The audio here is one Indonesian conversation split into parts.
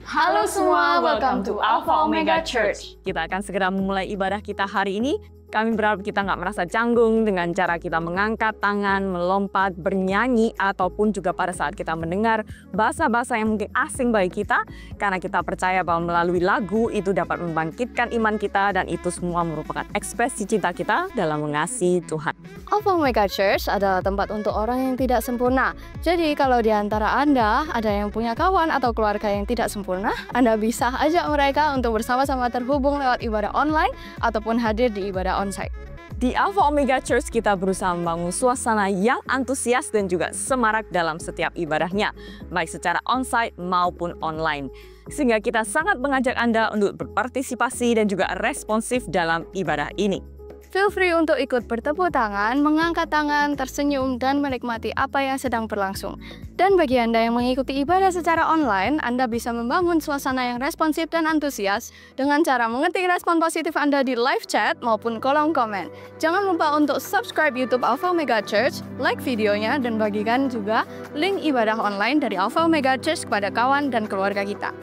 Halo semua, welcome to Alpha Omega Church. Kita akan segera memulai ibadah kita hari ini. Kami berharap kita nggak merasa canggung dengan cara kita mengangkat tangan, melompat, bernyanyi, ataupun juga pada saat kita mendengar bahasa-bahasa yang mungkin asing bagi kita. Karena kita percaya bahwa melalui lagu itu dapat membangkitkan iman kita dan itu semua merupakan ekspresi cinta kita dalam mengasihi Tuhan. Alpha Omega Church adalah tempat untuk orang yang tidak sempurna. Jadi kalau di antara Anda ada yang punya kawan atau keluarga yang tidak sempurna, Anda bisa ajak mereka untuk bersama-sama terhubung lewat ibadah online ataupun hadir di ibadah onsite. Di Alpha Omega Church kita berusaha membangun suasana yang antusias dan juga semarak dalam setiap ibadahnya, baik secara onsite maupun online. Sehingga kita sangat mengajak Anda untuk berpartisipasi dan juga responsif dalam ibadah ini. Feel free untuk ikut bertepuk tangan, mengangkat tangan, tersenyum, dan menikmati apa yang sedang berlangsung. Dan bagi Anda yang mengikuti ibadah secara online, Anda bisa membangun suasana yang responsif dan antusias dengan cara mengetik respon positif Anda di live chat maupun kolom komen. Jangan lupa untuk subscribe YouTube Alpha Omega Church, like videonya, dan bagikan juga link ibadah online dari Alpha Omega Church kepada kawan dan keluarga kita.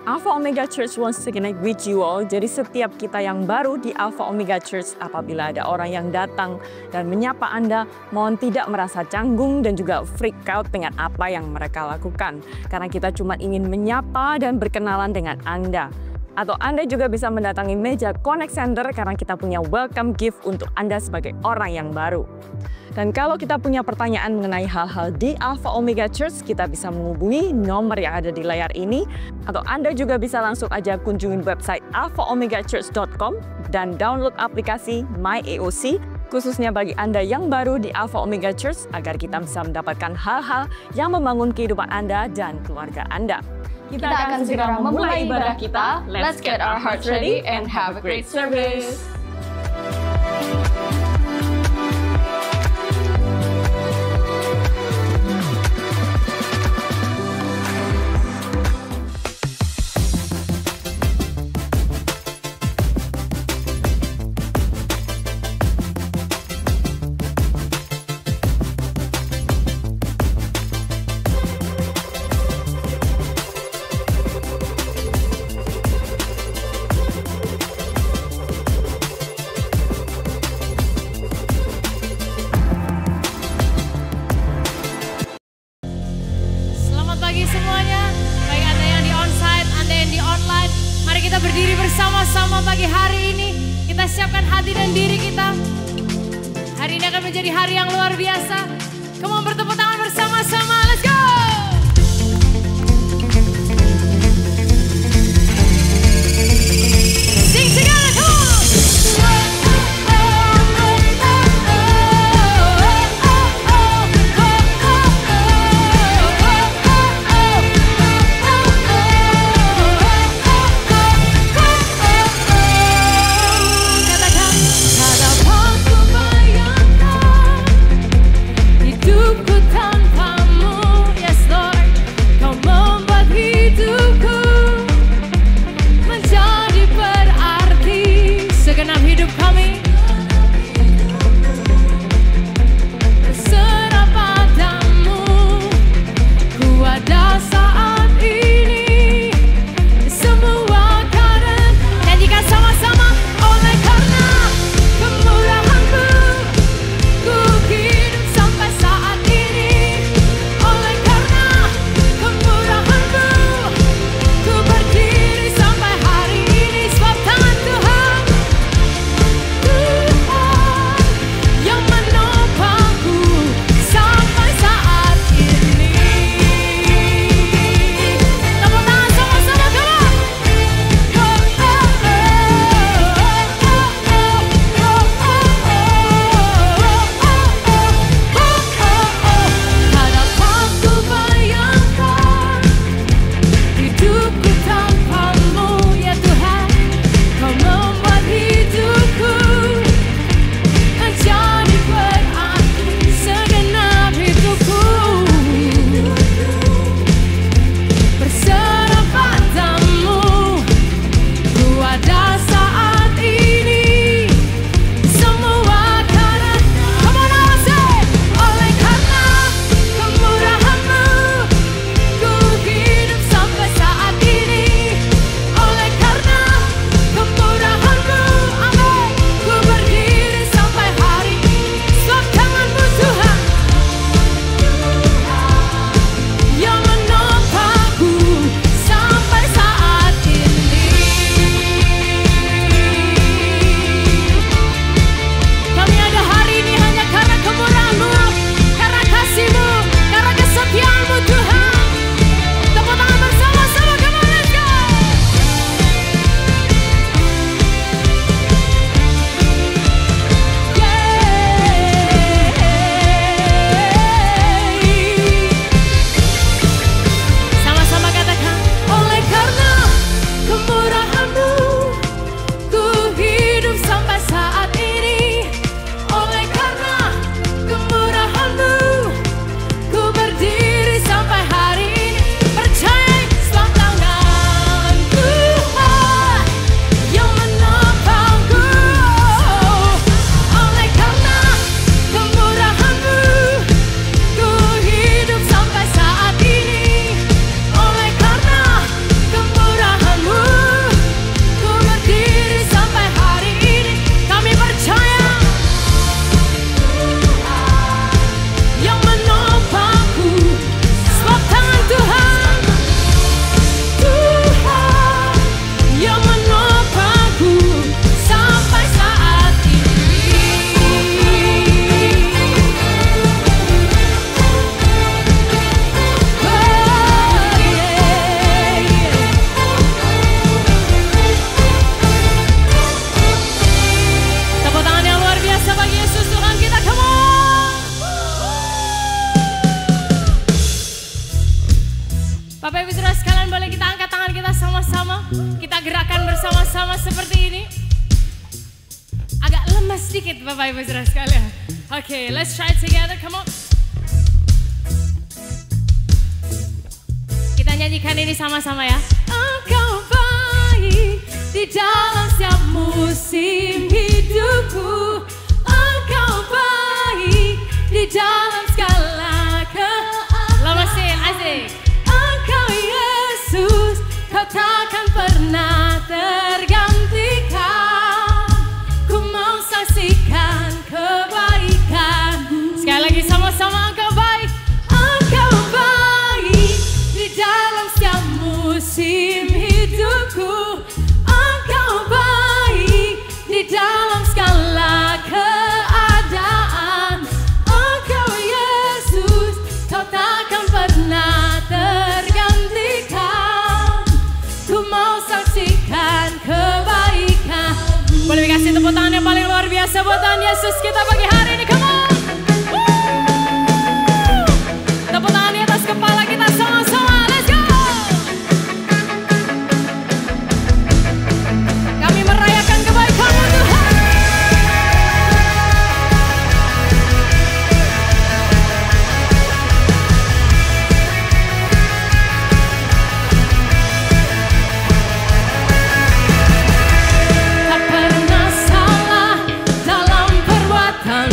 Alpha Omega Church wants to connect with you all. Jadi setiap kita yang baru di Alpha Omega Church, apabila ada orang yang datang dan menyapa Anda, mohon tidak merasa canggung dan juga freak out dengan apa yang mereka lakukan. Karena kita cuma ingin menyapa dan berkenalan dengan Anda. Atau Anda juga bisa mendatangi meja Connect Center karena kita punya welcome gift untuk Anda sebagai orang yang baru. Dan kalau kita punya pertanyaan mengenai hal-hal di Alpha Omega Church, kita bisa menghubungi nomor yang ada di layar ini. Atau Anda juga bisa langsung aja kunjungi website alphaomegachurch.com dan download aplikasi MyAOC, khususnya bagi Anda yang baru di Alpha Omega Church, agar kita bisa mendapatkan hal-hal yang membangun kehidupan Anda dan keluarga Anda. Kita akan segera memulai ibadah kita. Let's get our hearts ready and have a great service. Semuanya, baik Anda yang di onsite, Anda yang di online, mari kita berdiri bersama-sama pagi hari ini. Kita siapkan hati dan diri kita. Hari ini akan menjadi hari yang luar biasa. Come on, bertepuk tangan bersama-sama, let's go! Sing together, come on! Hidupku tak Bapak Ibu Saudara sekalian, boleh kita angkat tangan kita sama-sama. Kita gerakan bersama-sama seperti ini. Agak lemas sedikit Bapak Ibu Saudara sekalian. Oke, let's try it together, come on. Kita nyanyikan ini sama-sama ya. Engkau baik di dalam setiap musim hidupku. Engkau baik di dalam segala keadaan. Lamasin, asik. Engkau Yesus, kau takkan pernah tergantikan. Ku mau saksikan kebaikan. Sekali lagi sama-sama, engkau baik. Engkau baik di dalam setiap musim hidupku. Engkau baik di dalam segala keadaan. Engkau Yesus, kau takkan pernah tergantikan. Ku mau saksikan kebaikan. Boleh kasih tepuk tangan yang paling luar biasa buat Tuhan Yesus kita pagi hari ini, come on. Tepuk tangan di atas kepala kita sama-sama, let's go. Kami merayakan kebaikan-Mu Tuhan. Tak pernah salah dalam perbuatan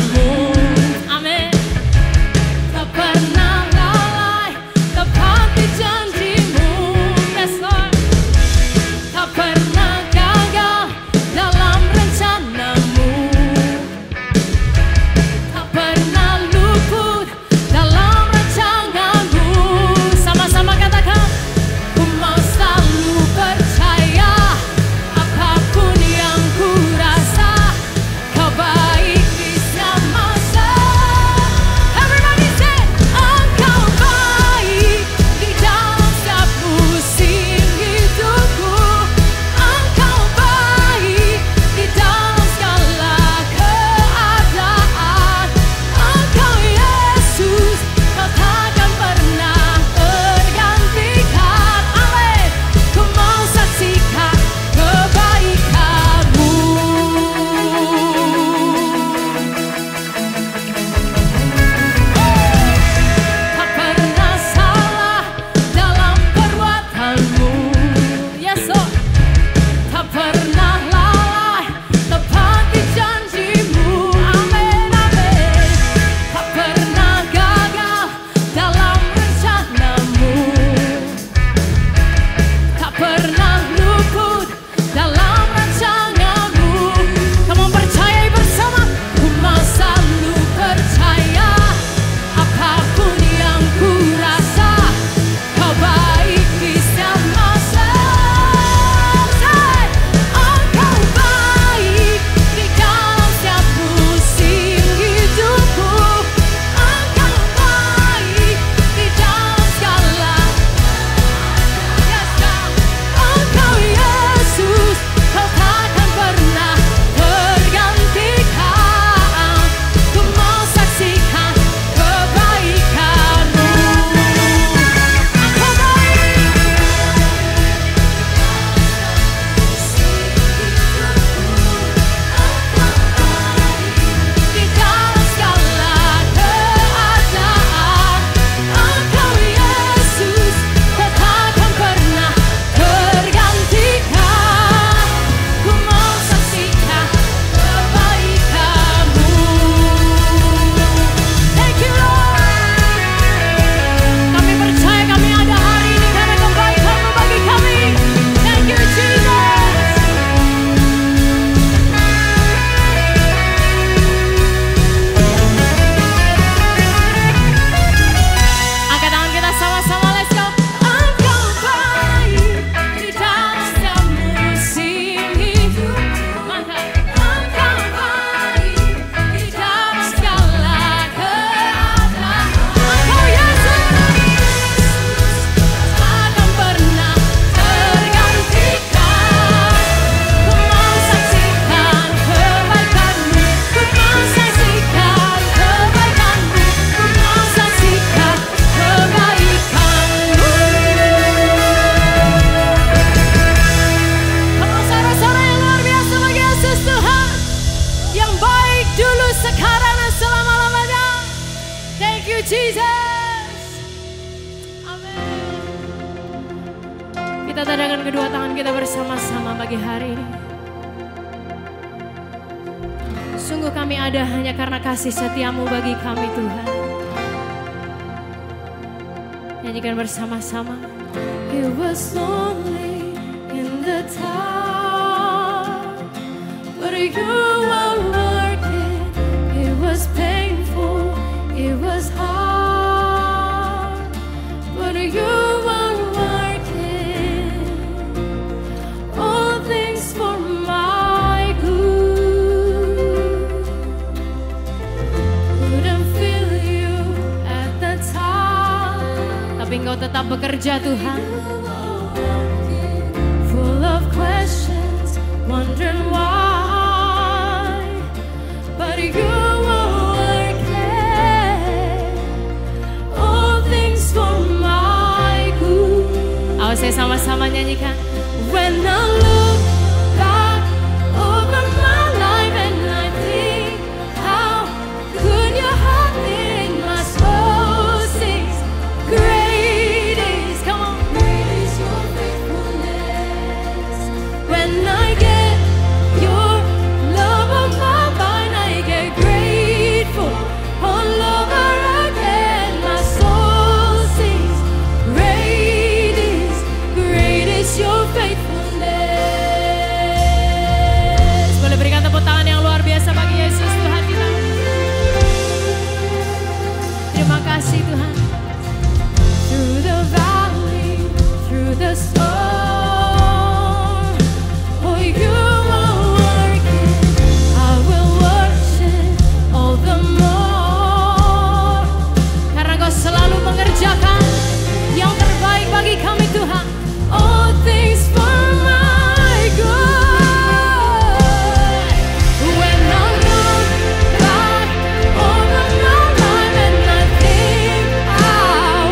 Kita tadahkan kedua tangan kita bersama-sama pagi hari ini. Sungguh kami ada hanya karena kasih setiamu bagi kami Tuhan. Nyanyikan bersama-sama. It was lonely in the town, but you were working. It was painful, it was hard, but you were working all things for my good. Couldn't feel you at the time, tapi Engkau tetap bekerja Tuhan. Full of questions, wondering why, but you were working all things for my good. Ayo saya sama-sama nyanyikan. When I look back over my life and I think, how could your heart in my soul sings, great is, come on, great is your faithfulness. When I get your love on my mind, I get grateful all over again. My soul sings, great is your faithfulness. Boleh berikan tepuk tangan yang luar biasa bagi Yesus Tuhan kita. Terima kasih Tuhan. Through the valley, through the storm, oh you are working. I will worship all the more, karena Kau selalu mengerjakan yang terbaik bagi kami Tuhan. All things for my good. When I look back over my life and I think, how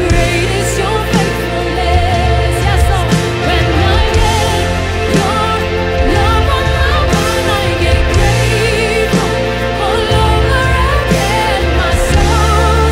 great is your faithfulness. Yes, Lord. When I get your love on my mind, I get grateful all over again. My soul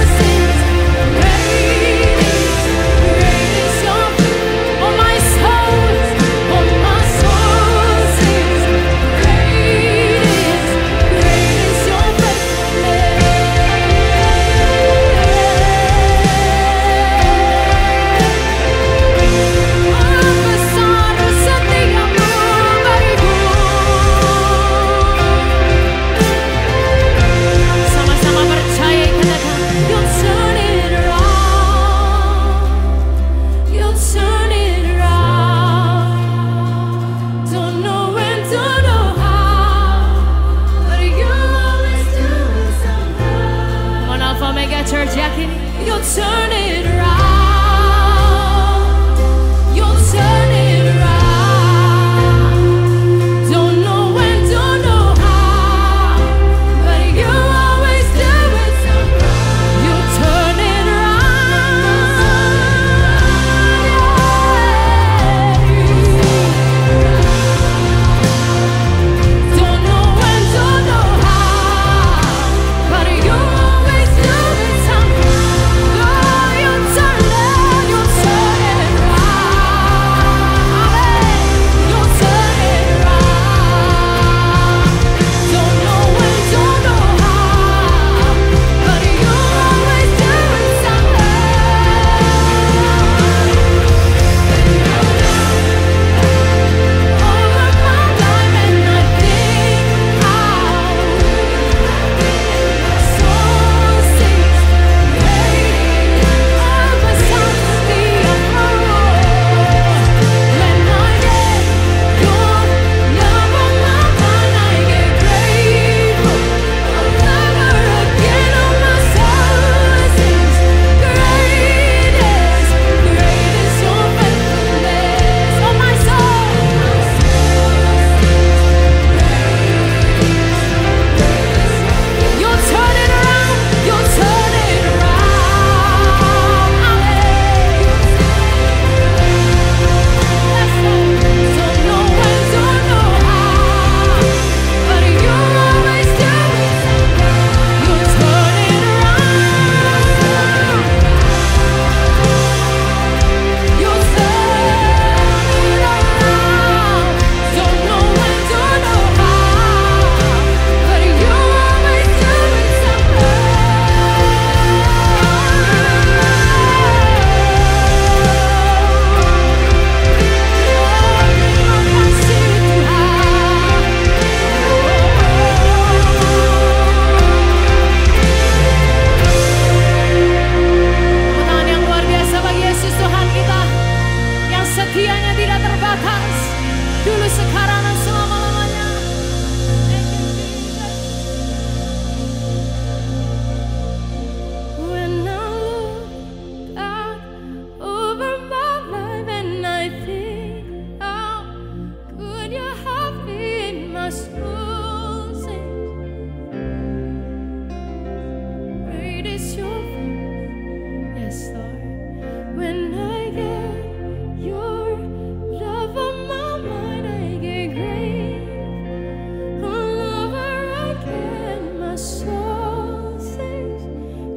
soul sings,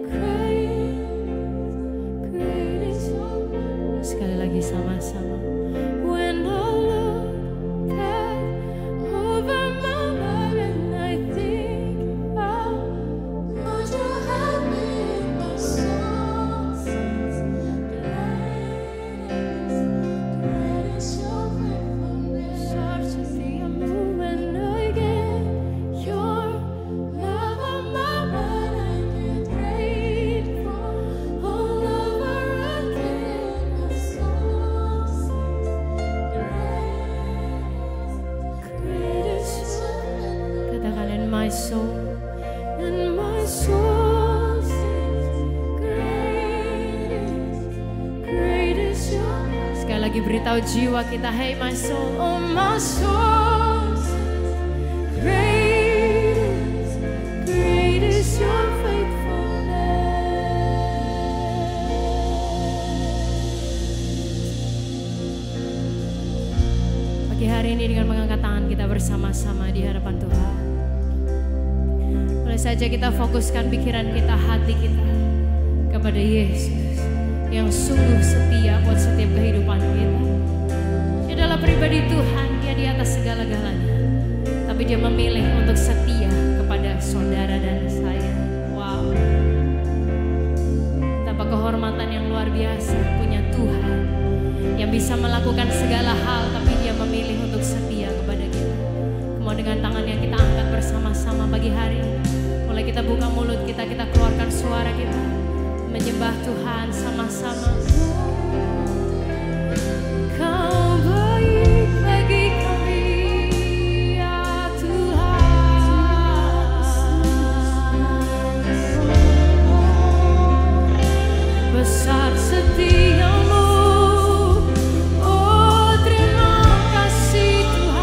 great, great is your word. Sekali lagi sama-sama. When I look back over my life and I think about what you have been, my soul sings, great is your faithfulness. Starts to be a move and I get your love on my mind. I get grateful all over again. My soul sings, great is your faithfulness. Katakan, and my soul sings, great is your. Sekali lagi beritahu jiwa kita, hey my soul, oh my soul sings, great is your faithfulness. Pagi hari ini dengan mengangkat tangan kita bersama-sama di hadapan Tuhan. Boleh saja kita fokuskan pikiran kita, hati kita kepada Yesus yang sungguh setia buat setiap kehidupan kita. Dia adalah pribadi Tuhan, dia di atas segala-galanya. Tapi dia memilih untuk setia kepada saudara dan saya. Wow. Betapa kehormatan yang luar biasa punya Tuhan yang bisa melakukan segala hal, tapi dia memilih untuk setia kepada kita. Mau dengan tangan yang kita angkat bersama-sama pagi hari ini. Mulai kita buka mulut kita, kita keluarkan suara kita. Menyembah Tuhan sama-sama. Kau baik bagi kami, ya Tuhan. Besar setiamu, oh terima kasih Tuhan.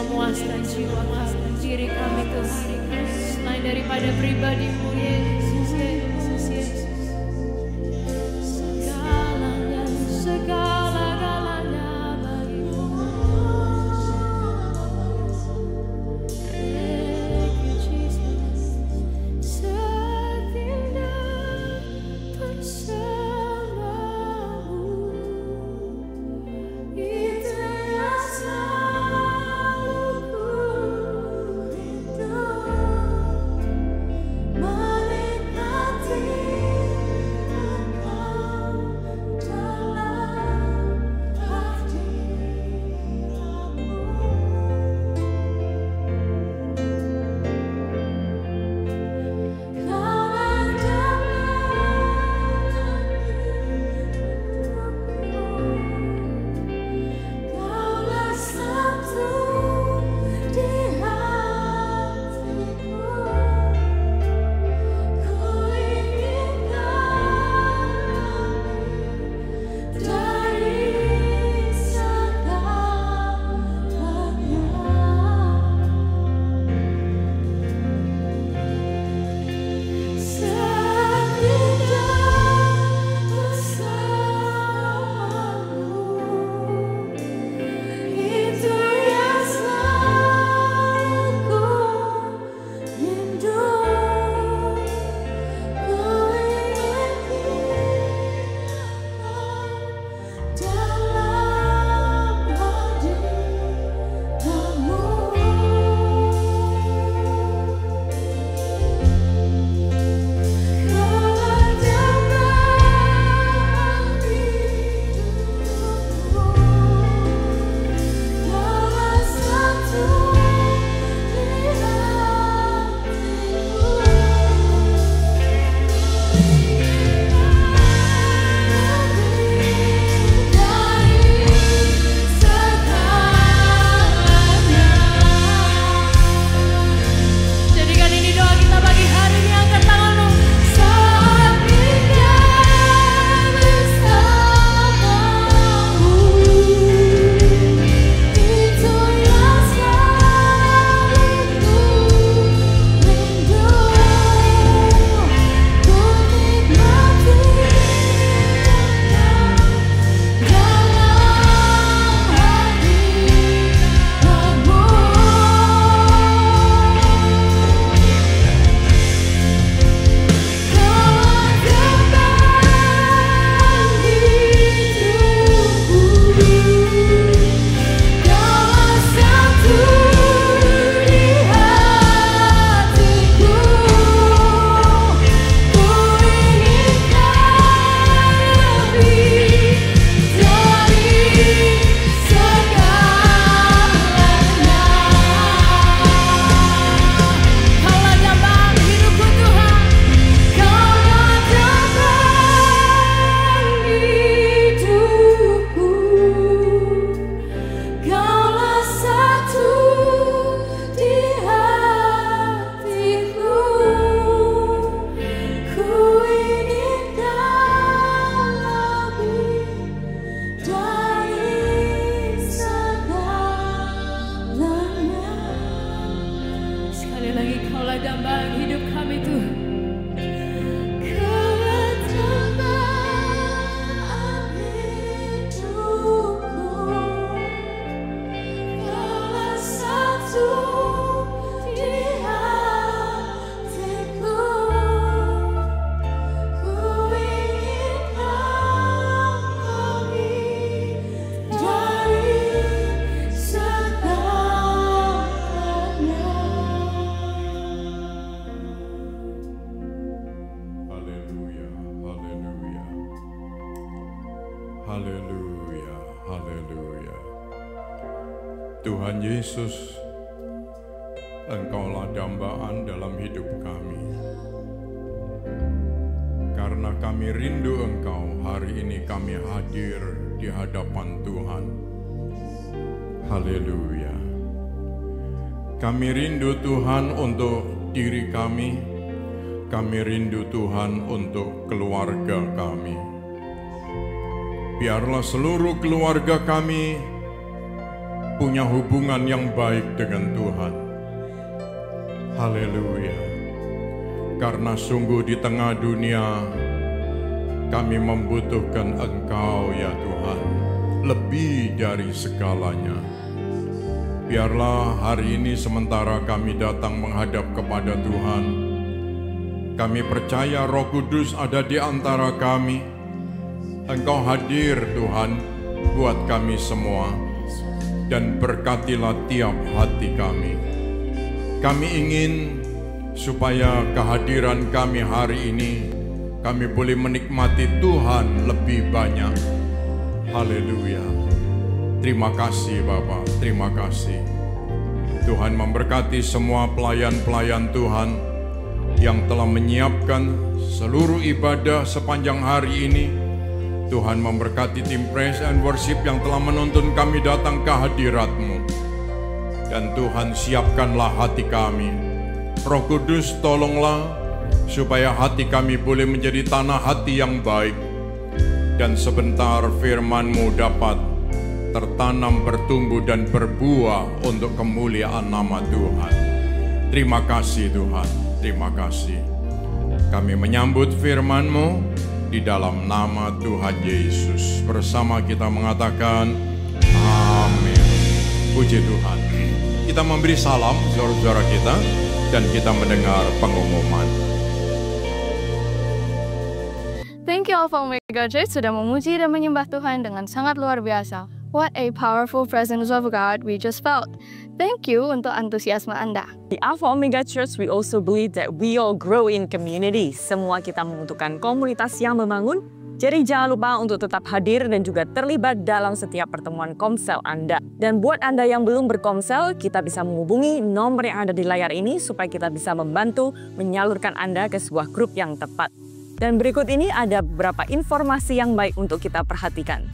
memuaskan jiwa kami, diri kami Tuhan. Selain daripada pribadi-Mu Yesus, Yesus, Yesus. Segalanya, segala-galanya bagi-Mu. Thank you Jesus. Setindak bersamamu, itu yang selalu ku rindu. Menikmati Engkau dalam hadirat-Mu. Kaulah Kaulah satu di hatiku. Ku ingin Kau dari Jadikan ini doa kita pagi hari ini, angkat tanganmu. Saat tinggal bersamamu, itu yang selalu ku rindu. Ku nikmati Engkau dalam hadirat-Mu. Kaulah teman hidupku, Kaulah satu di hatiku. Ku ingin Kau lebih dari segalanya. Kaulah dambaan hidupku Tuhan, Kaulah dambaan hidupku, Kaulah satu di hatiku. Ku ingin Kau lebih dari segalanya. Sekali lagi, Kaulah dambaan hidup kami Tuhan. Kaulah dambaan hidupku, Kaulah satu di hatiku. Ku ingin Kau lebih dari segalanya. Haleluya, haleluya. Haleluya, haleluya. Tuhan Yesus, Engkaulah dambaan dalam hidup kami. Karena kami rindu Engkau, hari ini kami hadir di hadapan Tuhan. Haleluya. Kami rindu Tuhan untuk diri kami. Kami rindu Tuhan untuk keluarga kami. Biarlah seluruh keluarga kami punya hubungan yang baik dengan Tuhan. Haleluya. Karena sungguh di tengah dunia kami membutuhkan Engkau ya Tuhan, lebih dari segalanya. Biarlah hari ini sementara kami datang menghadap kepada Tuhan, kami percaya Roh Kudus ada di antara kami. Engkau hadir Tuhan buat kami semua, dan berkatilah tiap hati kami. Kami ingin supaya kehadiran kami hari ini, kami boleh menikmati Tuhan lebih banyak. Haleluya. Terima kasih Bapa, terima kasih. Tuhan memberkati semua pelayan-pelayan Tuhan yang telah menyiapkan seluruh ibadah sepanjang hari ini. Tuhan memberkati tim Praise and Worship yang telah menuntun kami datang ke hadirat-Mu. Dan Tuhan siapkanlah hati kami. Roh Kudus tolonglah supaya hati kami boleh menjadi tanah hati yang baik. Dan sebentar firman-Mu dapat tertanam, bertumbuh dan berbuah untuk kemuliaan nama Tuhan. Terima kasih Tuhan, terima kasih. Kami menyambut firman-Mu di dalam nama Tuhan Yesus. Bersama kita mengatakan amin. Puji Tuhan. Kita memberi salam saudara-saudara kita dan kita mendengar pengumuman. Thank you Alpha Omega Church sudah memuji dan menyembah Tuhan dengan sangat luar biasa. What a powerful presence of God we just felt. Thank you untuk antusiasme Anda. Di Alpha Omega Church, we also believe that we all grow in community. Semua kita membutuhkan komunitas yang membangun. Jadi jangan lupa untuk tetap hadir dan juga terlibat dalam setiap pertemuan komsel Anda. Dan buat Anda yang belum berkomsel, kita bisa menghubungi nomor yang ada di layar ini supaya kita bisa membantu menyalurkan Anda ke sebuah grup yang tepat. Dan berikut ini ada beberapa informasi yang baik untuk kita perhatikan.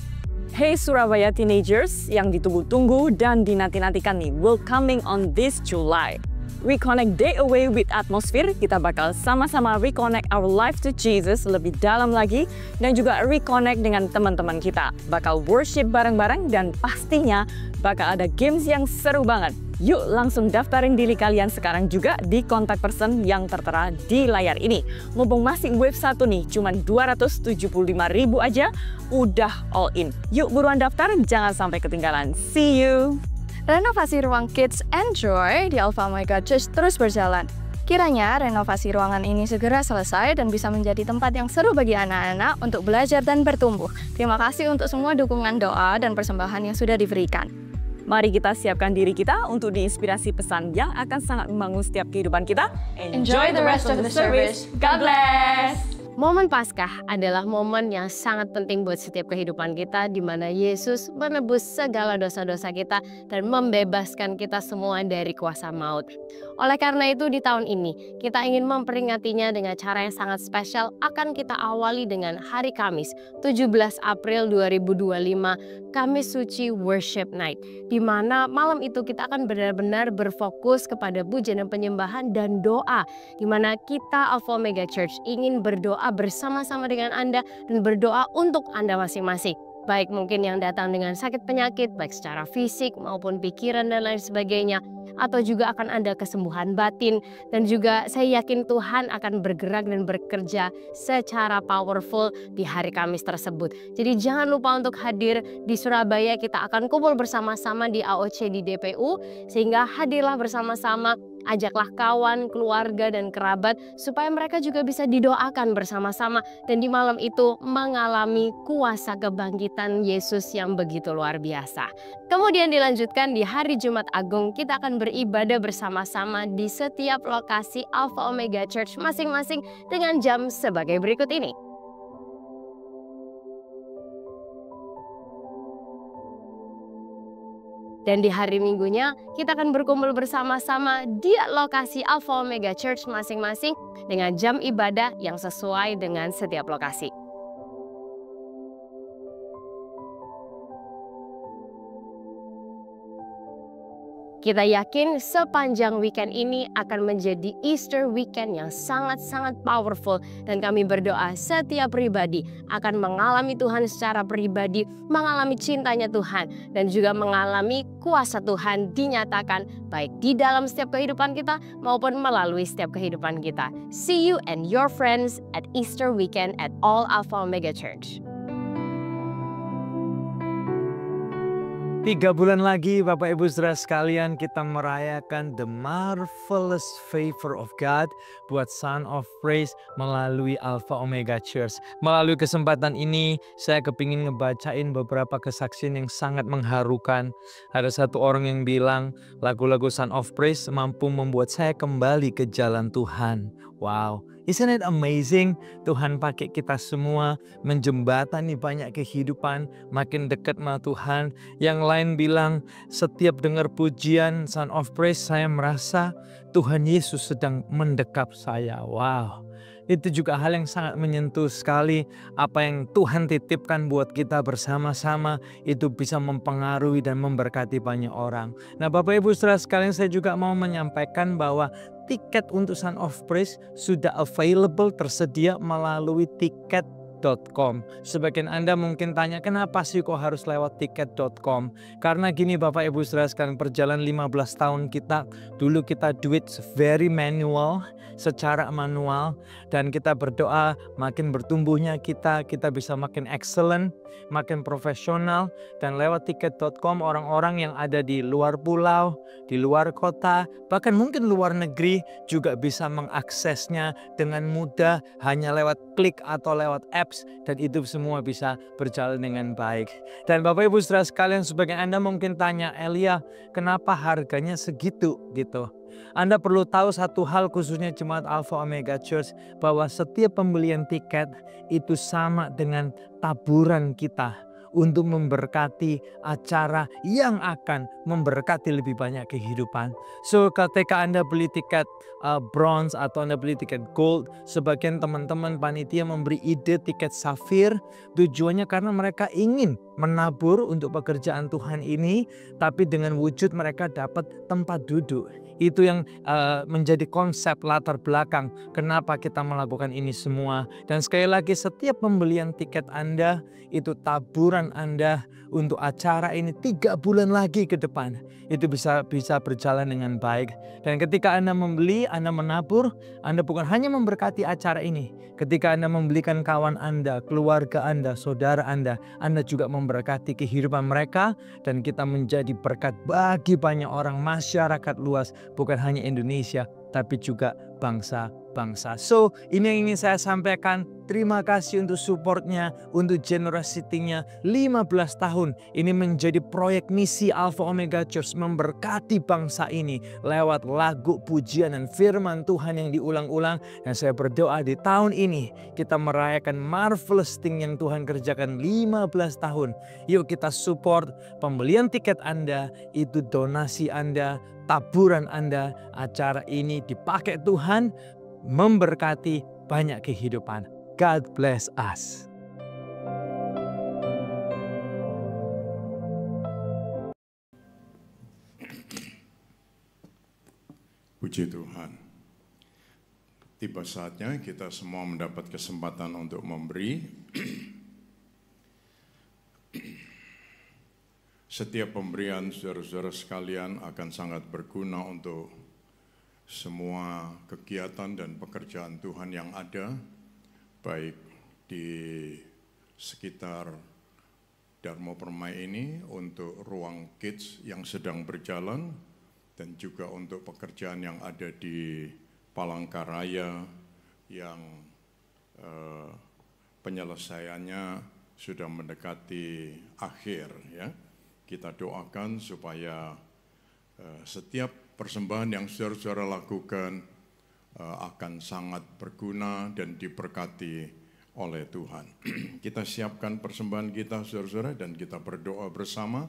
Hey Surabaya teenagers yang ditunggu-tunggu dan dinanti-nantikan nih, will coming on this July. Reconnect Day Away with Atmosphere, kita bakal sama-sama reconnect our life to Jesus lebih dalam lagi dan juga reconnect dengan teman-teman kita. Bakal worship bareng-bareng dan pastinya bakal ada games yang seru banget. Yuk langsung daftarin diri kalian sekarang juga di kontak person yang tertera di layar ini. Mumpung masih wave 1 nih, cuma 275.000 aja, udah all in. Yuk buruan daftar, jangan sampai ketinggalan. See you! Renovasi ruang Kids and Joy di Alpha Omega Church terus berjalan. Kiranya renovasi ruangan ini segera selesai dan bisa menjadi tempat yang seru bagi anak-anak untuk belajar dan bertumbuh. Terima kasih untuk semua dukungan doa dan persembahan yang sudah diberikan. Mari kita siapkan diri kita untuk diinspirasi pesan yang akan sangat membangun setiap kehidupan kita. Enjoy the rest of the service. God bless! Momen Paskah adalah momen yang sangat penting buat setiap kehidupan kita, di mana Yesus menebus segala dosa-dosa kita dan membebaskan kita semua dari kuasa maut. Oleh karena itu di tahun ini kita ingin memperingatinya dengan cara yang sangat spesial. Akan kita awali dengan hari Kamis 17 April 2025, Kamis Suci Worship Night, di mana malam itu kita akan benar-benar berfokus kepada pujian dan penyembahan dan doa, di mana kita Alpha Omega Church ingin berdoa bersama-sama dengan Anda dan berdoa untuk Anda masing-masing. Baik mungkin yang datang dengan sakit penyakit, baik secara fisik maupun pikiran dan lain sebagainya, atau juga akan ada kesembuhan batin. Dan juga saya yakin Tuhan akan bergerak dan bekerja secara powerful di hari Kamis tersebut. Jadi jangan lupa untuk hadir di Surabaya. Kita akan kumpul bersama-sama di AOC di DPU, sehingga hadirlah bersama-sama. Ajaklah kawan, keluarga, dan kerabat supaya mereka juga bisa didoakan bersama-sama dan di malam itu mengalami kuasa kebangkitan Yesus yang begitu luar biasa. Kemudian dilanjutkan di hari Jumat Agung, kita akan beribadah bersama-sama di setiap lokasi Alpha Omega Church masing-masing dengan jam sebagai berikut ini. Dan di hari Minggunya kita akan berkumpul bersama-sama di lokasi Alpha Omega Church masing-masing dengan jam ibadah yang sesuai dengan setiap lokasi. Kita yakin sepanjang weekend ini akan menjadi Easter weekend yang sangat-sangat powerful. Dan kami berdoa setiap pribadi akan mengalami Tuhan secara pribadi, mengalami cintanya Tuhan, dan juga mengalami kuasa Tuhan dinyatakan baik di dalam setiap kehidupan kita maupun melalui setiap kehidupan kita. See you and your friends at Easter weekend at All Alpha Omega Church. 3 bulan lagi Bapak Ibu Saudara sekalian kita merayakan the marvelous favor of God buat Son of Praise melalui Alpha Omega Church. Melalui kesempatan ini saya kepingin ngebacain beberapa kesaksian yang sangat mengharukan. Ada satu orang yang bilang lagu-lagu Son of Praise mampu membuat saya kembali ke jalan Tuhan. Wow, isn't it amazing? Tuhan pakai kita semua menjembatani banyak kehidupan, makin dekat sama Tuhan. Yang lain bilang setiap dengar pujian Son of Praise saya merasa Tuhan Yesus sedang mendekap saya. Wow, itu juga hal yang sangat menyentuh sekali. Apa yang Tuhan titipkan buat kita bersama-sama itu bisa mempengaruhi dan memberkati banyak orang. Nah Bapak Ibu Saudara sekalian, saya juga mau menyampaikan bahwa tiket untuk Son of Praise sudah available, tersedia melalui tiket.com. Sebagian Anda mungkin tanya, kenapa sih kok harus lewat tiket.com? Karena gini Bapak Ibu Saudara sekalian, perjalanan 15 tahun kita, dulu kita do it very manual, secara manual, dan kita berdoa makin bertumbuhnya kita bisa makin excellent, makin profesional, dan lewat tiket.com orang-orang yang ada di luar pulau, di luar kota, bahkan mungkin luar negeri juga bisa mengaksesnya dengan mudah hanya lewat klik atau lewat apps, dan itu semua bisa berjalan dengan baik. Dan Bapak Ibu Saudara sekalian, sebagian Anda mungkin tanya, Elia, kenapa harganya segitu gitu? Anda perlu tahu satu hal khususnya Jemaat Alpha Omega Church, bahwa setiap pembelian tiket itu sama dengan taburan kita untuk memberkati acara yang akan memberkati lebih banyak kehidupan. So ketika Anda beli tiket bronze atau Anda beli tiket gold, sebagian teman-teman panitia memberi ide tiket safir, tujuannya karena mereka ingin menabur untuk pekerjaan Tuhan ini, tapi dengan wujud mereka dapat tempat duduk. Itu yang menjadi konsep latar belakang kenapa kita melakukan ini semua. Dan sekali lagi, setiap pembelian tiket Anda itu taburan Anda untuk acara ini 3 bulan lagi ke depan. Itu bisa berjalan dengan baik. Dan ketika Anda membeli, Anda menabur, Anda bukan hanya memberkati acara ini. Ketika Anda membelikan kawan Anda, keluarga Anda, saudara Anda juga memberkati kehidupan mereka. Dan kita menjadi berkat bagi banyak orang, masyarakat luas, bukan hanya Indonesia, tapi juga bangsa-bangsa. So, ini yang ingin saya sampaikan. Terima kasih untuk supportnya, untuk generosity-nya. 15 tahun ini menjadi proyek misi Alpha Omega Church, memberkati bangsa ini lewat lagu, pujian, dan firman Tuhan yang diulang-ulang. Dan saya berdoa di tahun ini kita merayakan marvelous thing yang Tuhan kerjakan 15 tahun. Yuk kita support pembelian tiket Anda, itu donasi Anda, taburan Anda. Acara ini dipakai Tuhan memberkati banyak kehidupan. God bless us. Puji Tuhan. Tiba saatnya kita semua mendapat kesempatan untuk memberi. Setiap pemberian saudara-saudara sekalian akan sangat berguna untuk semua kegiatan dan pekerjaan Tuhan yang ada, baik di sekitar Dharma Permai ini, untuk ruang kids yang sedang berjalan, dan juga untuk pekerjaan yang ada di Palangkaraya yang penyelesaiannya sudah mendekati akhir, ya. Kita doakan supaya setiap persembahan yang saudara-saudara lakukan akan sangat berguna dan diberkati oleh Tuhan. Kita siapkan persembahan kita, saudara-saudara, dan kita berdoa bersama.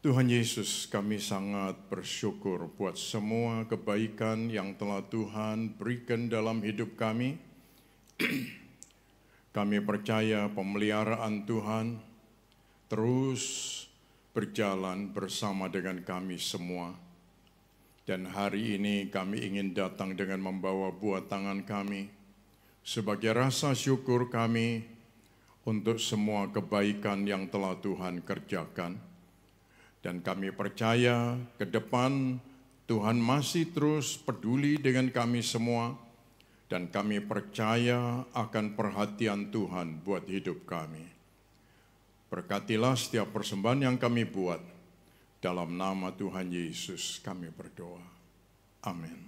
Tuhan Yesus, kami sangat bersyukur buat semua kebaikan yang telah Tuhan berikan dalam hidup kami. Kami percaya pemeliharaan Tuhan terus berjalan bersama dengan kami semua. Dan hari ini kami ingin datang dengan membawa buah tangan kami sebagai rasa syukur kami untuk semua kebaikan yang telah Tuhan kerjakan. Dan kami percaya ke depan Tuhan masih terus peduli dengan kami semua, dan kami percaya akan perhatian Tuhan buat hidup kami. Berkatilah setiap persembahan yang kami buat, dalam nama Tuhan Yesus kami berdoa. Amin.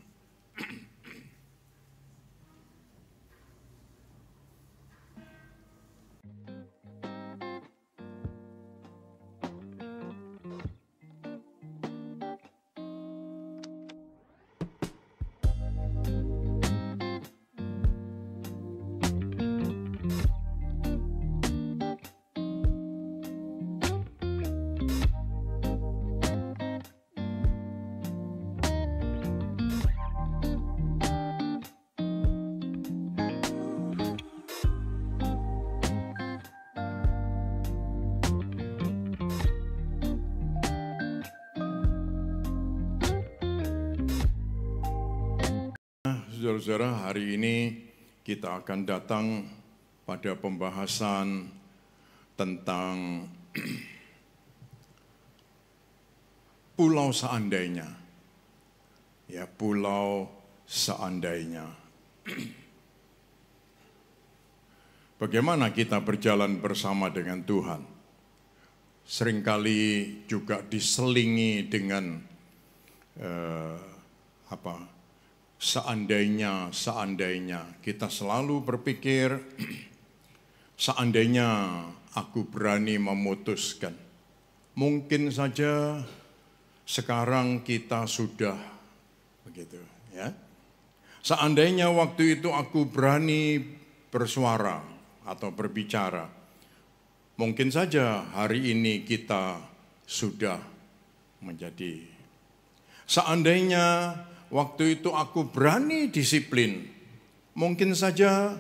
Saudara-saudara, hari ini kita akan datang pada pembahasan tentang pulau seandainya. Ya, pulau seandainya. Bagaimana kita berjalan bersama dengan Tuhan? Seringkali juga diselingi dengan seandainya kita selalu berpikir, seandainya aku berani memutuskan. Mungkin saja sekarang kita sudah begitu, ya. Seandainya waktu itu aku berani bersuara atau berbicara, mungkin saja hari ini kita sudah menjadi. Seandainya waktu itu aku berani disiplin, mungkin saja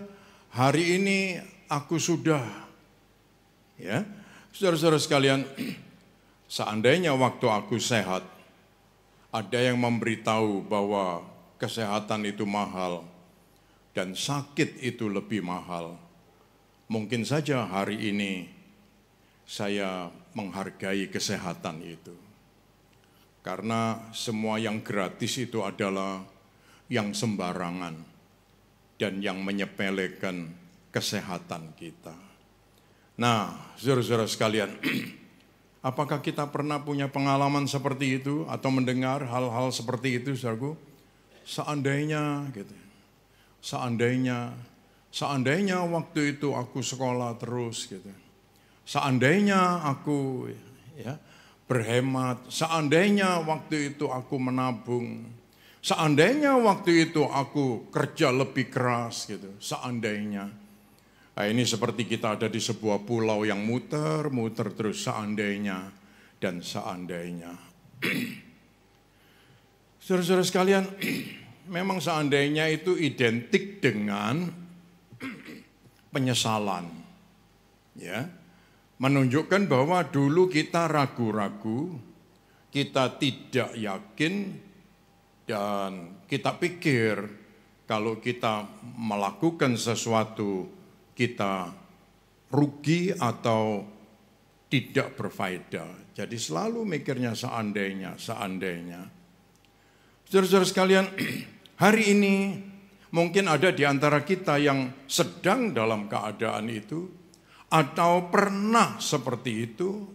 hari ini aku sudah, ya. Saudara-saudara sekalian, seandainya waktu aku sehat, ada yang memberitahu bahwa kesehatan itu mahal dan sakit itu lebih mahal. Mungkin saja hari ini saya menghargai kesehatan itu. Karena semua yang gratis itu adalah yang sembarangan dan yang menyepelekan kesehatan kita. Nah, saudara-saudara sekalian, apakah kita pernah punya pengalaman seperti itu atau mendengar hal-hal seperti itu, saudaraku? Seandainya gitu. Seandainya waktu itu aku sekolah terus gitu. Seandainya aku berhemat, seandainya waktu itu aku menabung, seandainya waktu itu aku kerja lebih keras gitu, seandainya. Nah, ini seperti kita ada di sebuah pulau yang muter-muter terus seandainya dan seandainya. Saudara-saudara sekalian, memang seandainya itu identik dengan penyesalan. Ya. Menunjukkan bahwa dulu kita ragu-ragu, kita tidak yakin, dan kita pikir kalau kita melakukan sesuatu kita rugi atau tidak berfaedah. Jadi selalu mikirnya seandainya. Saudara-saudara sekalian, hari ini mungkin ada di antara kita yang sedang dalam keadaan itu, atau pernah seperti itu.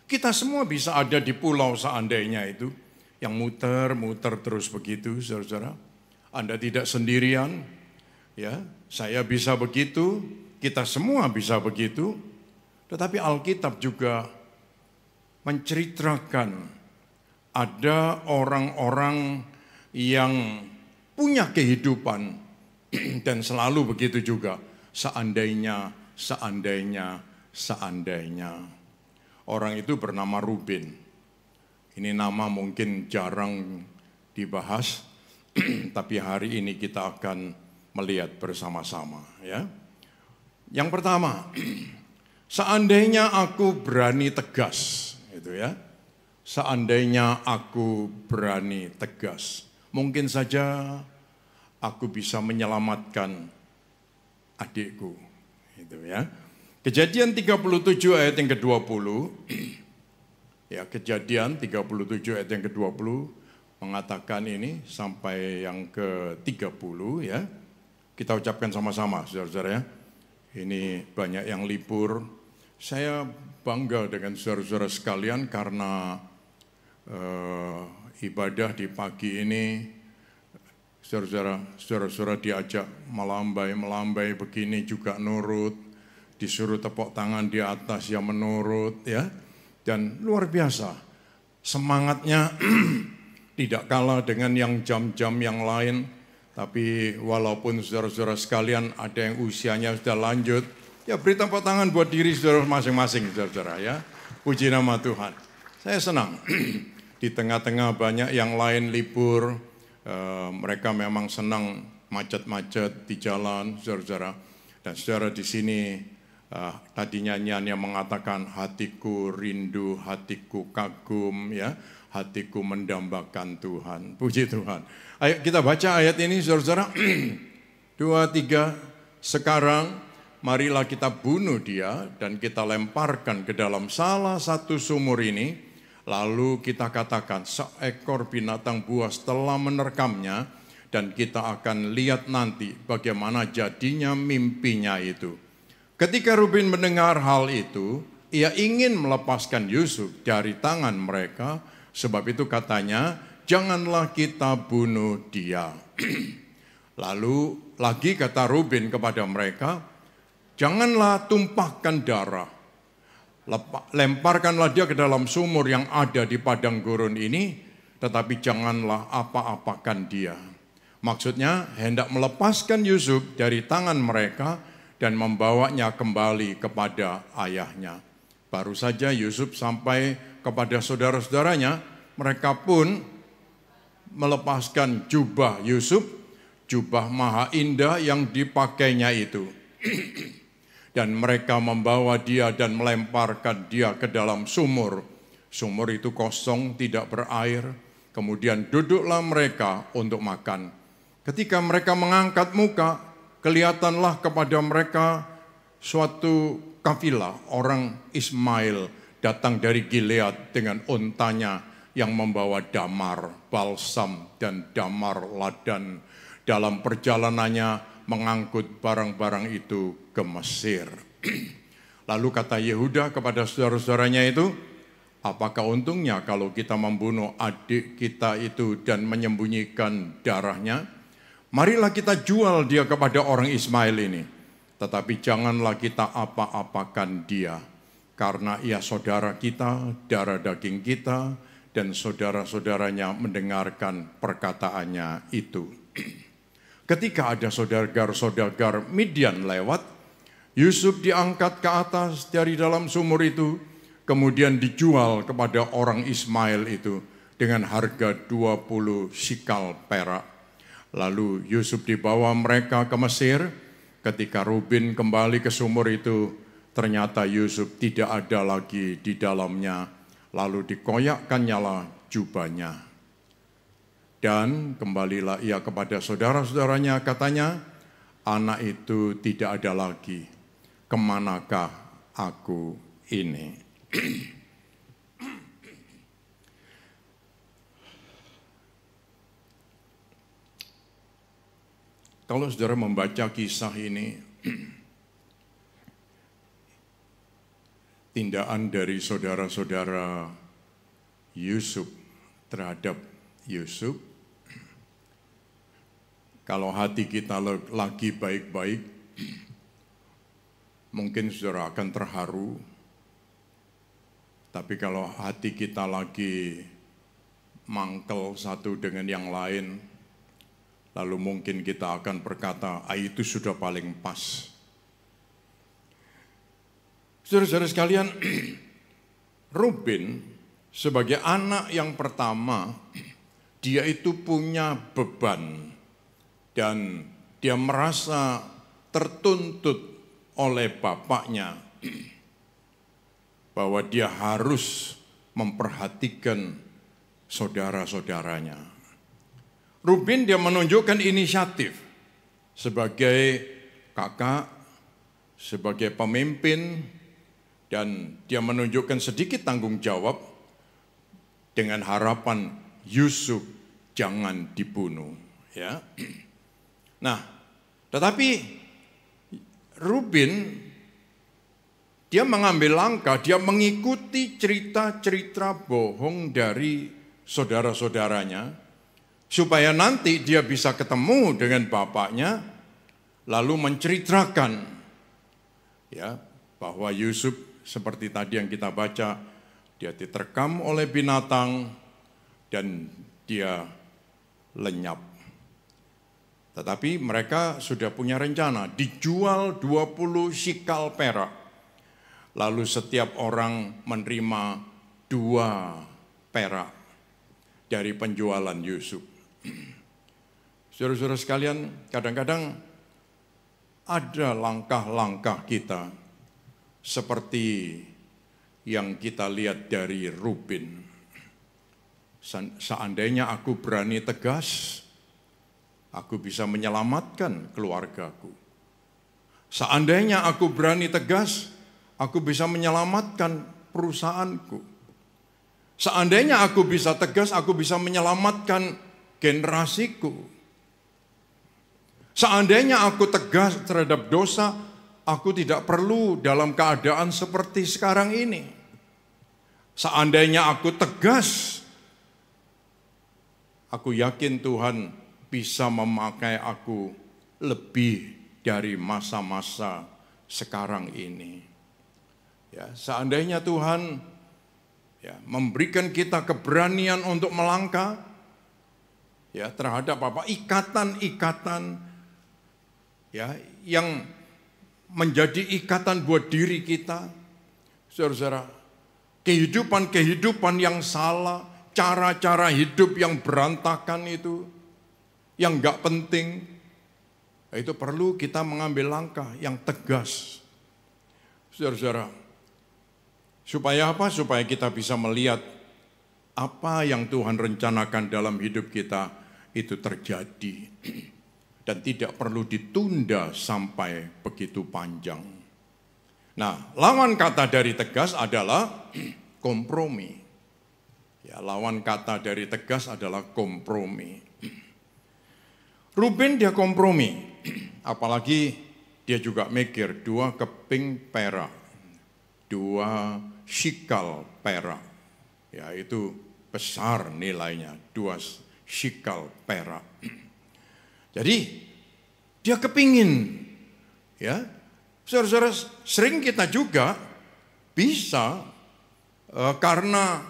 Kita semua bisa ada di pulau seandainya itu, yang muter-muter terus begitu, saudara-saudara. Anda tidak sendirian, ya. Saya bisa begitu, kita semua bisa begitu. Tetapi Alkitab juga menceritakan ada orang-orang yang punya kehidupan dan selalu begitu juga, seandainya. Orang itu bernama Ruben. Ini nama mungkin jarang dibahas, tapi hari ini kita akan melihat bersama-sama, ya. Yang pertama, seandainya aku berani tegas, Itu ya. Seandainya aku berani tegas, mungkin saja aku bisa menyelamatkan adikku. Itu ya. Kejadian 37 ayat yang ke-20. Ya, Kejadian 37 ayat yang ke-20 mengatakan ini sampai yang ke-30 ya. Kita ucapkan sama-sama saudara-saudara ya. Ini banyak yang libur. Saya bangga dengan saudara-saudara sekalian karena ibadah di pagi ini saudara-saudara diajak melambai begini juga nurut, disuruh tepuk tangan di atas yang menurut ya, dan luar biasa semangatnya tidak kalah dengan yang jam-jam yang lain. Tapi walaupun saudara-saudara sekalian ada yang usianya sudah lanjut, ya beri tepuk tangan buat diri saudara masing-masing saudara ya. Puji nama Tuhan. Saya senang di tengah-tengah banyak yang lain libur, mereka memang senang macet-macet di jalan saudara-saudara. Dan saudara di sini tadi nyanyiannya mengatakan hatiku rindu, hatiku kagum ya, hatiku mendambakan Tuhan. Puji Tuhan. Ayo kita baca ayat ini saudara-saudara. 2, 3, sekarang marilah kita bunuh dia dan kita lemparkan ke dalam salah satu sumur ini. Lalu kita katakan seekor binatang buas telah menerkamnya dan kita akan lihat nanti bagaimana jadinya mimpinya itu. Ketika Ruben mendengar hal itu, ia ingin melepaskan Yusuf dari tangan mereka, sebab itu katanya, janganlah kita bunuh dia. Lalu lagi kata Ruben kepada mereka, janganlah tumpahkan darah. Lemparkanlah dia ke dalam sumur yang ada di padang gurun ini, tetapi janganlah apa-apakan dia. Maksudnya hendak melepaskan Yusuf dari tangan mereka dan membawanya kembali kepada ayahnya. Baru saja Yusuf sampai kepada saudara-saudaranya, mereka pun melepaskan jubah Yusuf, jubah maha indah yang dipakainya itu. Dan mereka membawa dia dan melemparkan dia ke dalam sumur. Sumur itu kosong, tidak berair. Kemudian duduklah mereka untuk makan. Ketika mereka mengangkat muka, kelihatanlah kepada mereka suatu kafilah orang Ismail datang dari Gilead dengan untanya yang membawa damar, balsam, dan damar ladan. Dalam perjalanannya mengangkut barang-barang itu ke Mesir. Lalu kata Yehuda kepada saudara-saudaranya itu, apakah untungnya kalau kita membunuh adik kita itu dan menyembunyikan darahnya? Marilah kita jual dia kepada orang Ismail ini. Tetapi janganlah kita apa-apakan dia. Karena ia saudara kita, darah daging kita, dan saudara-saudaranya mendengarkan perkataannya itu. Ketika ada saudagar-saudagar Midian lewat, Yusuf diangkat ke atas dari dalam sumur itu, kemudian dijual kepada orang Ismail itu dengan harga 20 sikal perak. Lalu Yusuf dibawa mereka ke Mesir. Ketika Ruben kembali ke sumur itu, ternyata Yusuf tidak ada lagi di dalamnya. Lalu dikoyakkannyalah jubahnya. Dan kembalilah ia kepada saudara-saudaranya, katanya, anak itu tidak ada lagi. Kemanakah aku ini? Kalau saudara membaca kisah ini, tindakan dari saudara-saudara Yusuf terhadap Yusuf, kalau hati kita lagi baik-baik, mungkin saudara akan terharu. Tapi kalau hati kita lagi mangkel satu dengan yang lain, lalu mungkin kita akan berkata, itu sudah paling pas. Saudara-saudara sekalian, Ruben sebagai anak yang pertama, dia itu punya beban dan dia merasa tertuntut oleh bapaknya bahwa dia harus memperhatikan saudara-saudaranya. Ruben dia menunjukkan inisiatif sebagai kakak, sebagai pemimpin, dan dia menunjukkan sedikit tanggung jawab dengan harapan Yusuf jangan dibunuh. Ya. Nah, tetapi Ruben dia mengambil langkah, dia mengikuti cerita-cerita bohong dari saudara-saudaranya, supaya nanti dia bisa ketemu dengan bapaknya, lalu menceritakan ya, bahwa Yusuf seperti tadi yang kita baca, dia diterkam oleh binatang dan dia lenyap. Tetapi mereka sudah punya rencana, dijual 20 shikal perak. Lalu setiap orang menerima 2 perak dari penjualan Yusuf. Saudara-saudara sekalian, kadang-kadang ada langkah-langkah kita seperti yang kita lihat dari Ruben. Seandainya aku berani tegas, aku bisa menyelamatkan keluargaku. Seandainya aku berani tegas, aku bisa menyelamatkan perusahaanku. Seandainya aku bisa tegas, aku bisa menyelamatkan generasiku. Seandainya aku tegas terhadap dosa, aku tidak perlu dalam keadaan seperti sekarang ini. Seandainya aku tegas, aku yakin Tuhan bisa memakai aku lebih dari masa-masa sekarang ini. Ya, seandainya Tuhan ya, memberikan kita keberanian untuk melangkah ya, terhadap ikatan-ikatan ya, yang menjadi ikatan buat diri kita, saudara-saudara, kehidupan-kehidupan yang salah, cara-cara hidup yang berantakan itu, yang enggak penting, itu perlu kita mengambil langkah yang tegas, saudara-saudara. Supaya apa? Supaya kita bisa melihat apa yang Tuhan rencanakan dalam hidup kita itu terjadi. Dan tidak perlu ditunda sampai begitu panjang. Nah, lawan kata dari tegas adalah kompromi. Ya, lawan kata dari tegas adalah kompromi. Ruben dia kompromi. Apalagi dia juga mikir 2 keping perak. 2 shikal perak, ya itu besar nilainya, 2 shikal perak. Jadi dia kepingin, ya saudara-saudara, sering kita juga bisa karena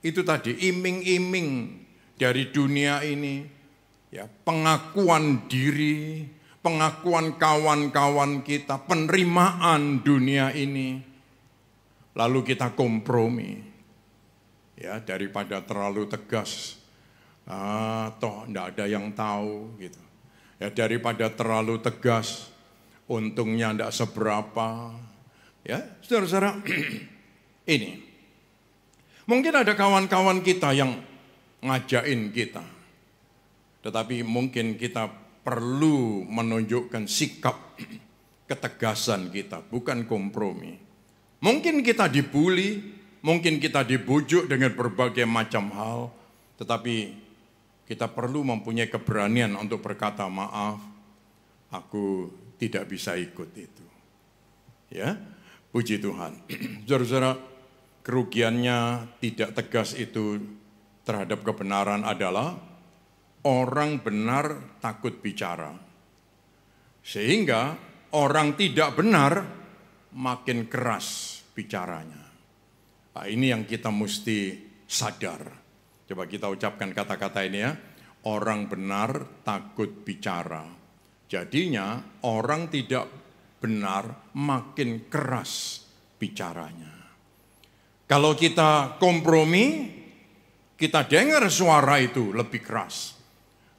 itu tadi iming-iming dari dunia ini, ya pengakuan diri, pengakuan kawan-kawan kita, penerimaan dunia ini. Lalu kita kompromi, ya daripada terlalu tegas, toh enggak ada yang tahu gitu. Ya daripada terlalu tegas, untungnya enggak seberapa. Ya, saudara-saudara, ini mungkin ada kawan-kawan kita yang ngajakin kita, tetapi mungkin kita perlu menunjukkan sikap ketegasan kita, bukan kompromi. Mungkin kita dibully, mungkin kita dibujuk dengan berbagai macam hal, tetapi kita perlu mempunyai keberanian untuk berkata maaf, aku tidak bisa ikut itu. Ya, puji Tuhan. Saudara-saudara, kerugiannya tidak tegas itu terhadap kebenaran adalah orang benar takut bicara. Sehingga orang tidak benar makin keras bicaranya. Nah, ini yang kita mesti sadar. Coba kita ucapkan kata-kata ini ya. Orang benar takut bicara. Jadinya orang tidak benar makin keras bicaranya. Kalau kita kompromi, kita dengar suara itu lebih keras.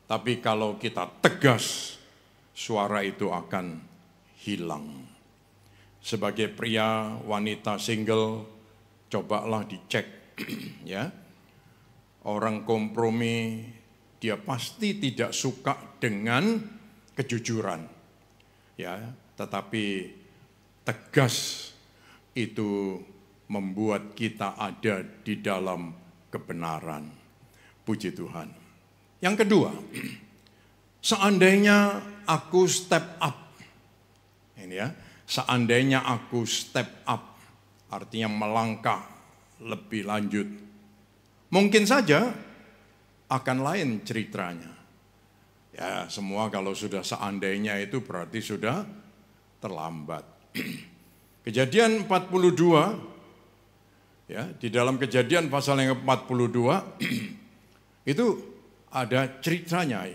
Tapi kalau kita tegas, suara itu akan hilang. Sebagai pria, wanita single, cobalah dicek Ya, orang kompromi dia pasti tidak suka dengan kejujuran. Ya, tetapi tegas itu membuat kita ada di dalam kebenaran. Puji Tuhan. Yang kedua, seandainya aku step up. Ini ya, seandainya aku step up, artinya melangkah lebih lanjut. Mungkin saja akan lain ceritanya. Ya, semua kalau sudah seandainya itu berarti sudah terlambat. Kejadian 42, ya, di dalam Kejadian pasal yang ke-42 itu ada ceritanya.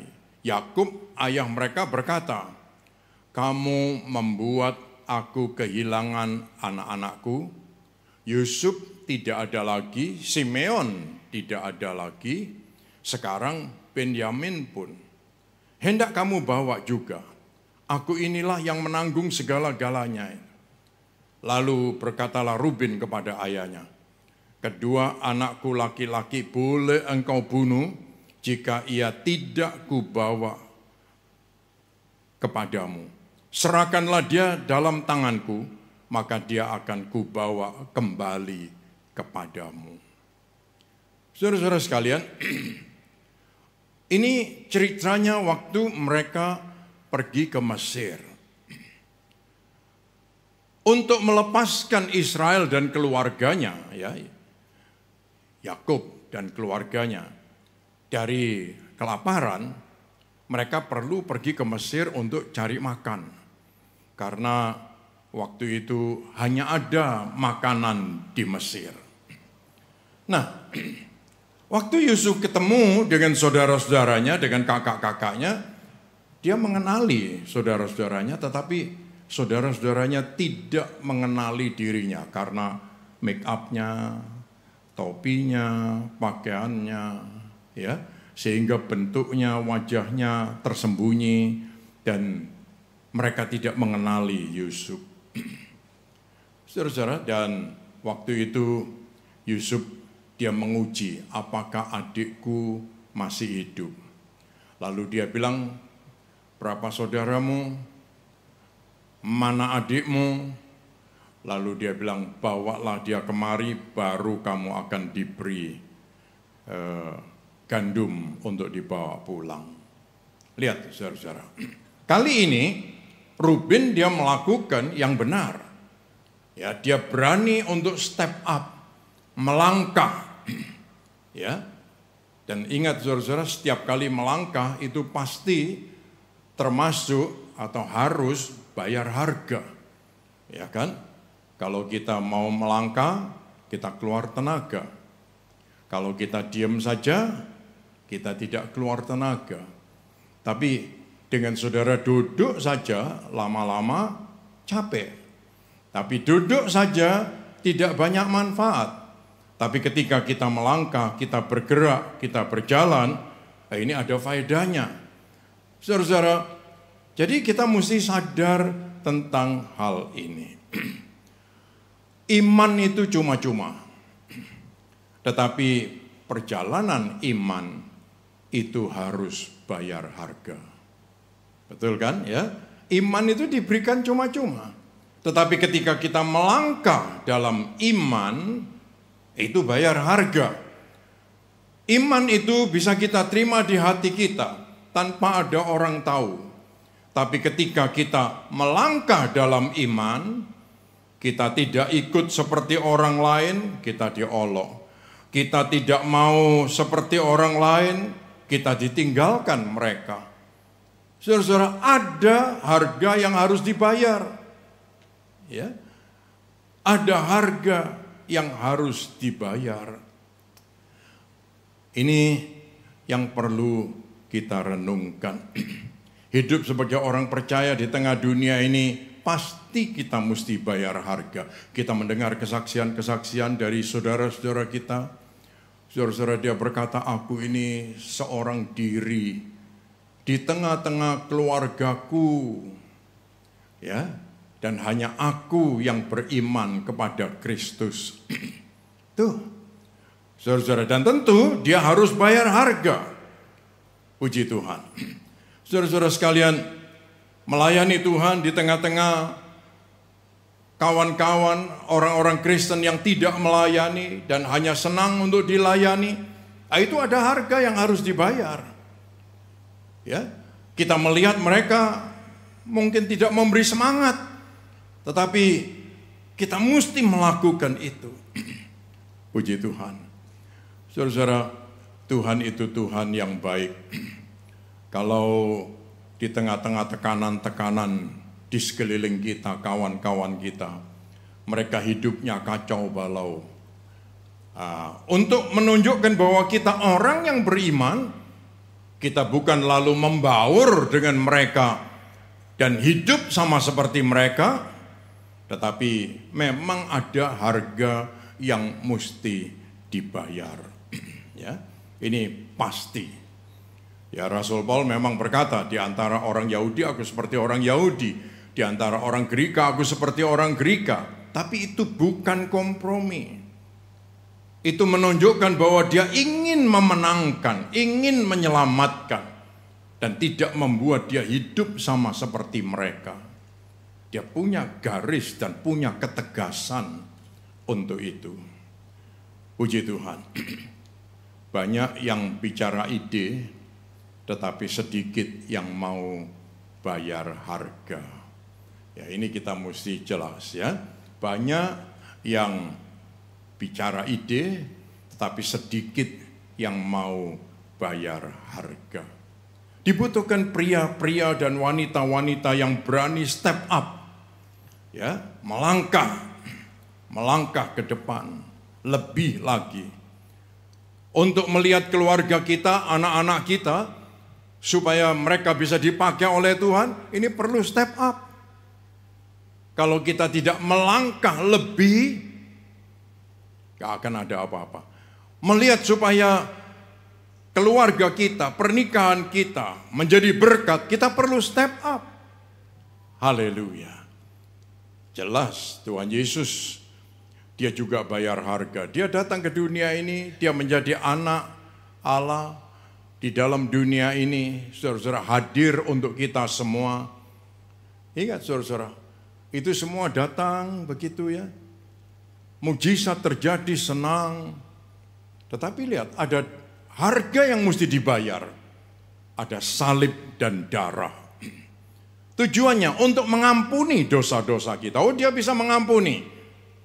Yakub ayah mereka berkata, "Kamu membuat aku kehilangan anak-anakku. Yusuf tidak ada lagi, Simeon tidak ada lagi, sekarang Benyamin pun. Hendak kamu bawa juga. Aku inilah yang menanggung segala-galanya." Lalu berkatalah Ruben kepada ayahnya, "Kedua anakku laki-laki boleh engkau bunuh jika ia tidak kubawa kepadamu. Serahkanlah dia dalam tanganku, maka dia akan kubawa kembali kepadamu." Saudara-saudara sekalian, ini ceritanya waktu mereka pergi ke Mesir. Untuk melepaskan Israel dan keluarganya, ya, Yakub dan keluarganya dari kelaparan, mereka perlu pergi ke Mesir untuk cari makan. Karena waktu itu hanya ada makanan di Mesir. Nah, waktu Yusuf ketemu dengan saudara-saudaranya, dengan kakak-kakaknya, dia mengenali saudara-saudaranya, tetapi saudara-saudaranya tidak mengenali dirinya karena make up-nya, topinya, pakaiannya, ya, sehingga bentuknya, wajahnya tersembunyi dan mereka tidak mengenali Yusuf. Saudara-saudara, dan waktu itu Yusuf dia menguji apakah adikku masih hidup. Lalu dia bilang, "Berapa saudaramu? Mana adikmu?" Lalu dia bilang, "Bawalah dia kemari, baru kamu akan diberi gandum untuk dibawa pulang." Lihat saudara-saudara, kali ini Ruben dia melakukan yang benar. Ya, dia berani untuk step up, melangkah. Ya. Dan ingat saudara-saudara, setiap kali melangkah itu pasti termasuk atau harus bayar harga. Ya kan? Kalau kita mau melangkah, kita keluar tenaga. Kalau kita diam saja, kita tidak keluar tenaga. Tapi dengan saudara duduk saja, lama-lama capek. Tapi duduk saja tidak banyak manfaat. Tapi ketika kita melangkah, kita bergerak, kita berjalan, ini ada faedahnya. Saudara-saudara, jadi kita mesti sadar tentang hal ini. Iman itu cuma-cuma. Tetapi perjalanan iman itu harus bayar harga. Betul kan ya? Iman itu diberikan cuma-cuma. Tetapi ketika kita melangkah dalam iman, itu bayar harga. Iman itu bisa kita terima di hati kita tanpa ada orang tahu. Tapi ketika kita melangkah dalam iman, kita tidak ikut seperti orang lain, kita diolok. Kita tidak mau seperti orang lain, kita ditinggalkan mereka. Saudara-saudara, ada harga yang harus dibayar. Ya. Ada harga yang harus dibayar. Ini yang perlu kita renungkan. Hidup sebagai orang percaya di tengah dunia ini pasti kita mesti bayar harga. Kita mendengar kesaksian-kesaksian dari saudara-saudara kita. Saudara-saudara dia berkata, "Aku ini seorang diri di tengah-tengah keluargaku. Ya, dan hanya aku yang beriman kepada Kristus." Tuh, Saudara-saudara, dan tentu dia harus bayar harga. Puji Tuhan. Saudara-saudara sekalian, melayani Tuhan di tengah-tengah kawan-kawan orang-orang Kristen yang tidak melayani dan hanya senang untuk dilayani, itu ada harga yang harus dibayar. Ya, kita melihat mereka mungkin tidak memberi semangat, tetapi kita mesti melakukan itu. Puji Tuhan. Saudara-saudara, Tuhan itu Tuhan yang baik. Kalau di tengah-tengah tekanan-tekanan di sekeliling kita, kawan-kawan kita, mereka hidupnya kacau balau. Untuk menunjukkan bahwa kita orang yang beriman, kita bukan lalu membaur dengan mereka dan hidup sama seperti mereka, tetapi memang ada harga yang mesti dibayar. Ya, ini pasti. Ya, Rasul Paul memang berkata, di antara orang Yahudi aku seperti orang Yahudi, di antara orang Greka aku seperti orang Greka. Tapi itu bukan kompromi. Itu menunjukkan bahwa dia ingin memenangkan, ingin menyelamatkan, dan tidak membuat dia hidup sama seperti mereka. Dia punya garis dan punya ketegasan untuk itu. Puji Tuhan. Banyak yang bicara ide, tetapi sedikit yang mau bayar harga. Ya, ini kita mesti jelas ya. Banyak yang bicara ide, tetapi sedikit yang mau bayar harga. Dibutuhkan pria-pria dan wanita-wanita yang berani step up, ya, melangkah ke depan lebih lagi untuk melihat keluarga kita, anak-anak kita, supaya mereka bisa dipakai oleh Tuhan. Ini perlu step up. Kalau kita tidak melangkah lebih, gak akan ada apa-apa. Melihat supaya keluarga kita, pernikahan kita menjadi berkat, kita perlu step up. Haleluya. Jelas Tuhan Yesus, dia juga bayar harga. Dia datang ke dunia ini, dia menjadi anak Allah di dalam dunia ini. Saudara-saudara, hadir untuk kita semua. Ingat saudara-saudara, itu semua datang begitu ya. Mujizat terjadi, senang. Tetapi lihat, ada harga yang mesti dibayar. Ada salib dan darah. Tujuannya untuk mengampuni dosa-dosa kita. Oh, dia bisa mengampuni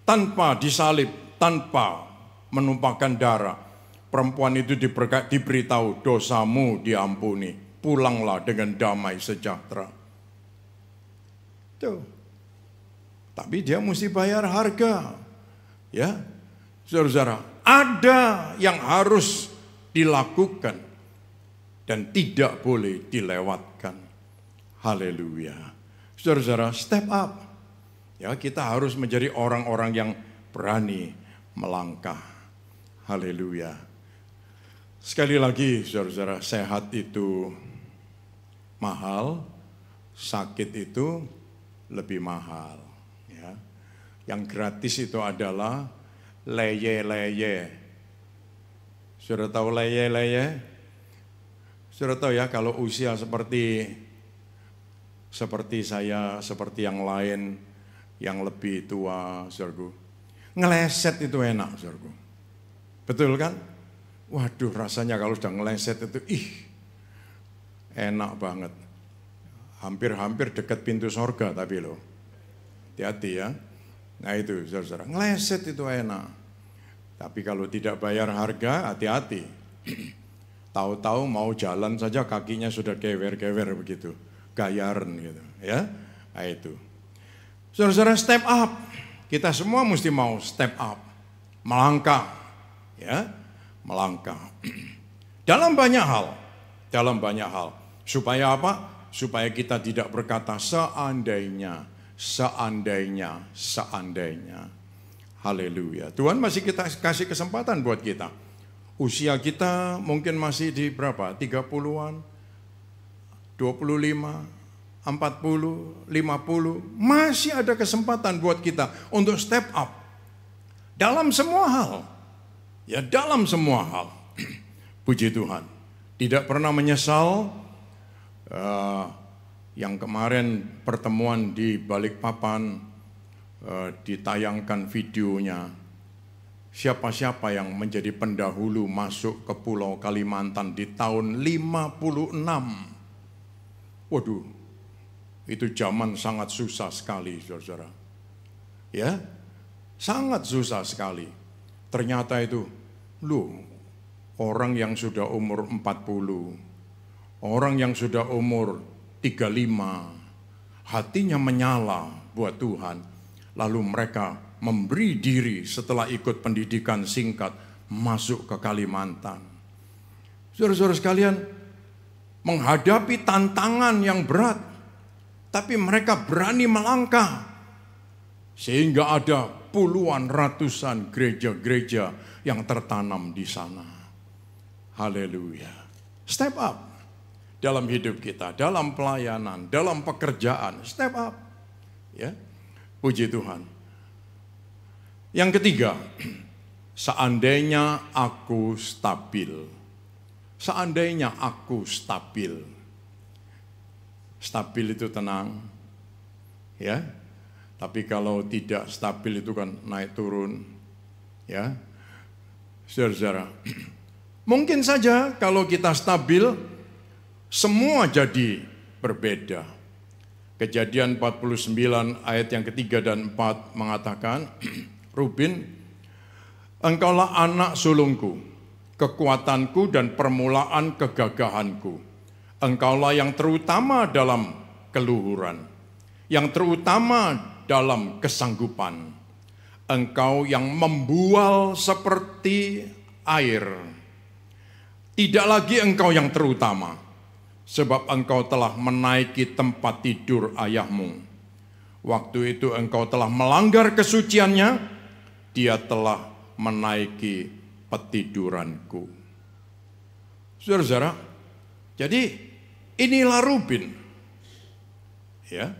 tanpa disalib, tanpa menumpahkan darah. Perempuan itu diberitahu, dosamu diampuni. Pulanglah dengan damai sejahtera. Tuh. Tapi dia mesti bayar harga. Ya, saudara-saudara, ada yang harus dilakukan dan tidak boleh dilewatkan. Haleluya. Saudara-saudara, step up. Ya, kita harus menjadi orang-orang yang berani melangkah. Haleluya. Sekali lagi, saudara-saudara, sehat itu mahal, sakit itu lebih mahal. Ya. Yang gratis itu adalah leye-leye. Sudah tahu leye-leye? Sudah tahu ya, kalau usia seperti saya, seperti yang lain, yang lebih tua, saudaraku, ngeleset itu enak, saudaraku. Betul kan? Waduh, rasanya kalau sudah ngeleset itu, enak banget. Hampir-hampir dekat pintu sorga tapi loh. Hati-hati ya. Nah itu, saudara-saudara, ngeleset itu enak. Tapi kalau tidak bayar harga, hati-hati. Tahu-tahu mau jalan saja kakinya sudah kewer-kewer begitu. Gayaran gitu ya. Nah itu. Saudara-saudara, step up. Kita semua mesti mau step up. Melangkah. Ya, melangkah. Dalam banyak hal. Supaya apa? Supaya kita tidak berkata seandainya. Haleluya. Tuhan masih kita kasih kesempatan buat kita. Usia kita mungkin masih di berapa? 30-an, 25, 40, 50. Masih ada kesempatan buat kita untuk step up. Dalam semua hal. Ya, dalam semua hal. Puji Tuhan. Tidak pernah menyesal. Yang kemarin pertemuan di Balikpapan, ditayangkan videonya. Siapa-siapa yang menjadi pendahulu masuk ke Pulau Kalimantan di tahun 56. Waduh, itu zaman sangat susah sekali, saudara. Ya, sangat susah sekali. Ternyata itu, orang yang sudah umur 40, orang yang sudah umur 35, hatinya menyala buat Tuhan. Lalu mereka memberi diri setelah ikut pendidikan singkat masuk ke Kalimantan. Saudara-saudara sekalian, menghadapi tantangan yang berat, tapi mereka berani melangkah. Sehingga ada puluhan ratusan gereja-gereja yang tertanam di sana. Haleluya. Step up dalam hidup kita, dalam pelayanan, dalam pekerjaan. Step up. Ya. Puji Tuhan. Yang ketiga, seandainya aku stabil. Seandainya aku stabil. Stabil itu tenang. Ya. Tapi kalau tidak stabil itu kan naik turun. Ya. Saudara-saudara, mungkin saja kalau kita stabil, semua jadi berbeda. Kejadian 49 ayat yang ketiga dan 4 mengatakan, Rubin, engkaulah anak sulungku, kekuatanku dan permulaan kegagahanku. Engkaulah yang terutama dalam keluhuran, yang terutama dalam kesanggupan. Engkau yang membual seperti air. Tidak lagi engkau yang terutama, sebab engkau telah menaiki tempat tidur ayahmu. Waktu itu engkau telah melanggar kesuciannya, dia telah menaiki petiduranku. Saudara-saudara, jadi inilah Rubin. Ya.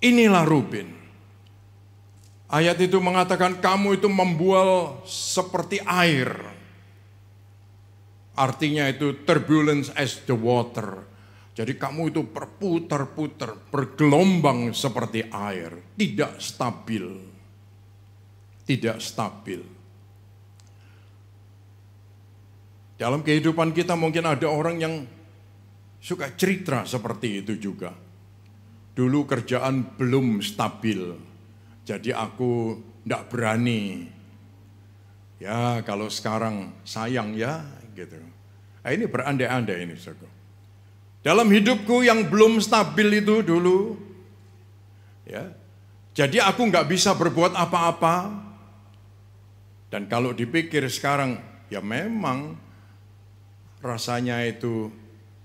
Inilah Rubin. Ayat itu mengatakan kamu itu membual seperti air. Artinya itu turbulence as the water. Jadi kamu itu berputar-putar, bergelombang seperti air. Tidak stabil. Tidak stabil. Dalam kehidupan kita mungkin ada orang yang suka cerita seperti itu juga. Dulu kerjaan belum stabil, jadi aku tidak berani. Ya kalau sekarang sayang ya gitu. Nah, ini berandai-andai ini saudara. Dalam hidupku yang belum stabil itu dulu, ya, jadi aku nggak bisa berbuat apa-apa. Dan kalau dipikir sekarang, ya memang rasanya itu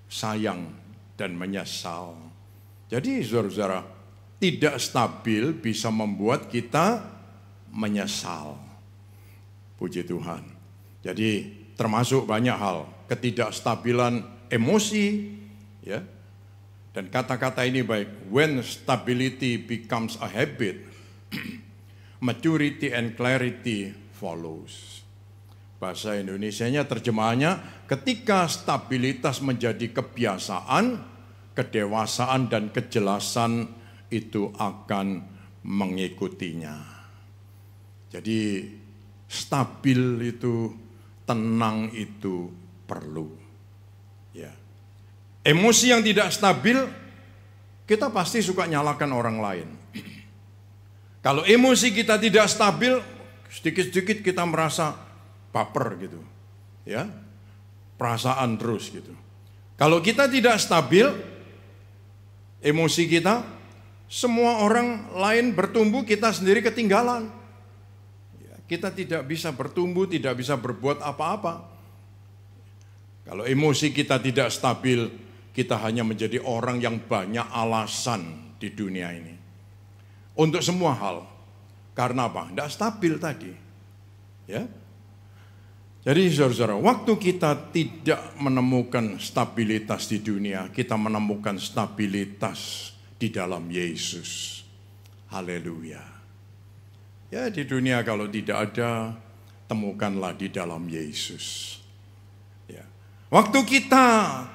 sayang dan menyesal. Jadi saudara-saudara, tidak stabil bisa membuat kita menyesal. Puji Tuhan. Jadi termasuk banyak hal, ketidakstabilan emosi, ya. Dan kata-kata ini baik, when stability becomes a habit, maturity and clarity follows. Bahasa Indonesianya terjemahannya, ketika stabilitas menjadi kebiasaan, kedewasaan dan kejelasan itu akan mengikutinya. Jadi stabil itu, tenang itu perlu. Ya. Emosi yang tidak stabil, kita pasti suka nyalakan orang lain. Kalau emosi kita tidak stabil, sedikit-sedikit kita merasa baper gitu. Ya. Perasaan terus gitu. Kalau kita tidak stabil, emosi kita, semua orang lain bertumbuh, kita sendiri ketinggalan. Kita tidak bisa bertumbuh, tidak bisa berbuat apa-apa. Kalau emosi kita tidak stabil, kita hanya menjadi orang yang banyak alasan di dunia ini. Untuk semua hal. Karena apa? Tidak stabil tadi. Ya. Jadi saudara-saudara, waktu kita tidak menemukan stabilitas di dunia, kita menemukan stabilitas di dalam Yesus. Haleluya. Ya di dunia kalau tidak ada temukanlah di dalam Yesus. Ya. Waktu kita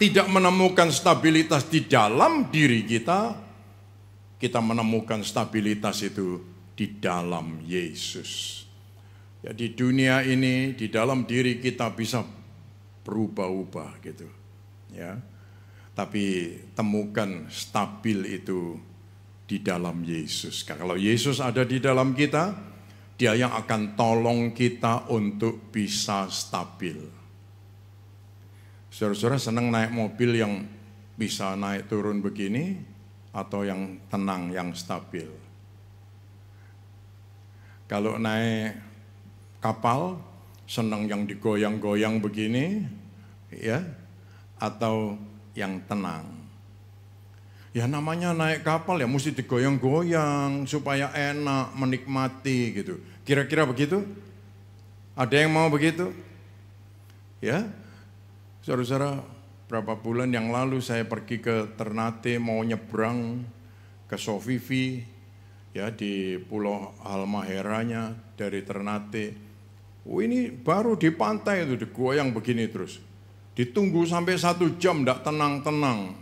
tidak menemukan stabilitas di dalam diri kita menemukan stabilitas itu di dalam Yesus. Ya, di dunia ini, di dalam diri kita bisa berubah-ubah gitu. Ya. Tapi temukan stabil itu di dalam Yesus. Kalau Yesus ada di dalam kita, Dia yang akan tolong kita untuk bisa stabil. Saudara-saudara senang naik mobil yang bisa naik turun begini, atau yang tenang, yang stabil? Kalau naik kapal, senang yang digoyang-goyang begini, ya, atau yang tenang? Ya namanya naik kapal ya mesti digoyang-goyang supaya enak, menikmati gitu. Kira-kira begitu? Ada yang mau begitu? Ya, saudara-saudara, berapa bulan yang lalu saya pergi ke Ternate mau nyebrang ke Sovivi, ya di Pulau Halmaheranya dari Ternate. Ini baru di pantai itu digoyang begini terus. Ditunggu sampai 1 jam tidak tenang-tenang.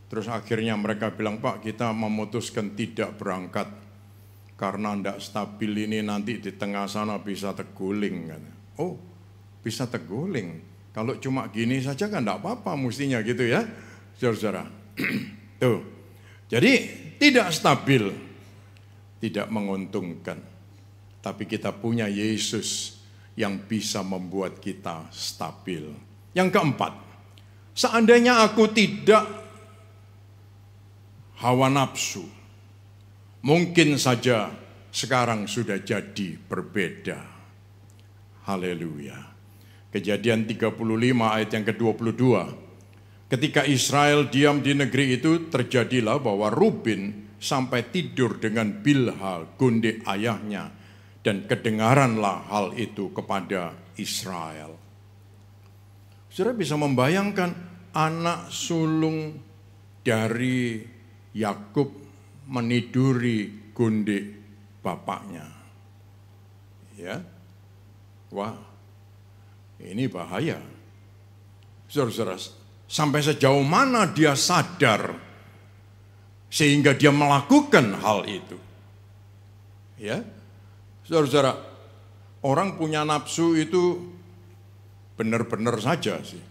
Terus akhirnya mereka bilang, Pak, kita memutuskan tidak berangkat karena tidak stabil ini, nanti di tengah sana bisa terguling. Oh, bisa terguling. Kalau cuma gini saja kan tidak apa-apa mestinya gitu ya, saudara-saudara. Tuh. Jadi tidak stabil, tidak menguntungkan. Tapi kita punya Yesus yang bisa membuat kita stabil. Yang keempat, seandainya aku tidak hawa nafsu, mungkin saja sekarang sudah jadi berbeda. Haleluya. Kejadian 35 ayat yang ke-22. Ketika Israel diam di negeri itu, terjadilah bahwa Ruben sampai tidur dengan Bilha, gundik ayahnya, dan kedengaranlah hal itu kepada Israel. Saudara bisa membayangkan anak sulung dari Yakub meniduri gundik bapaknya. Ya. Wah, ini bahaya. Saudara-saudara, sampai sejauh mana dia sadar sehingga dia melakukan hal itu. Ya. Saudara-saudara, orang punya nafsu itu benar-benar saja sih.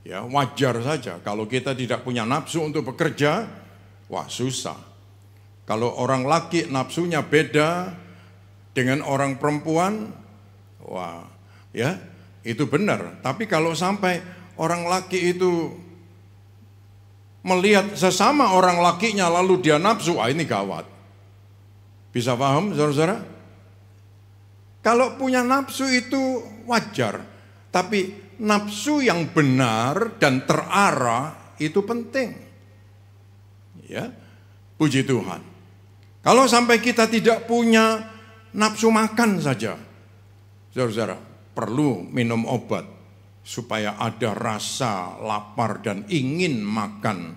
Ya, wajar saja. Kalau kita tidak punya nafsu untuk bekerja, wah susah. Kalau orang laki nafsunya beda dengan orang perempuan, wah ya itu benar. Tapi kalau sampai orang laki itu melihat sesama orang lakinya lalu dia nafsu, ini gawat. Bisa paham saudara-saudara? Kalau punya nafsu itu wajar, tapi nafsu yang benar dan terarah itu penting. Ya, puji Tuhan. Kalau sampai kita tidak punya nafsu makan saja, saudara-saudara, perlu minum obat supaya ada rasa lapar dan ingin makan,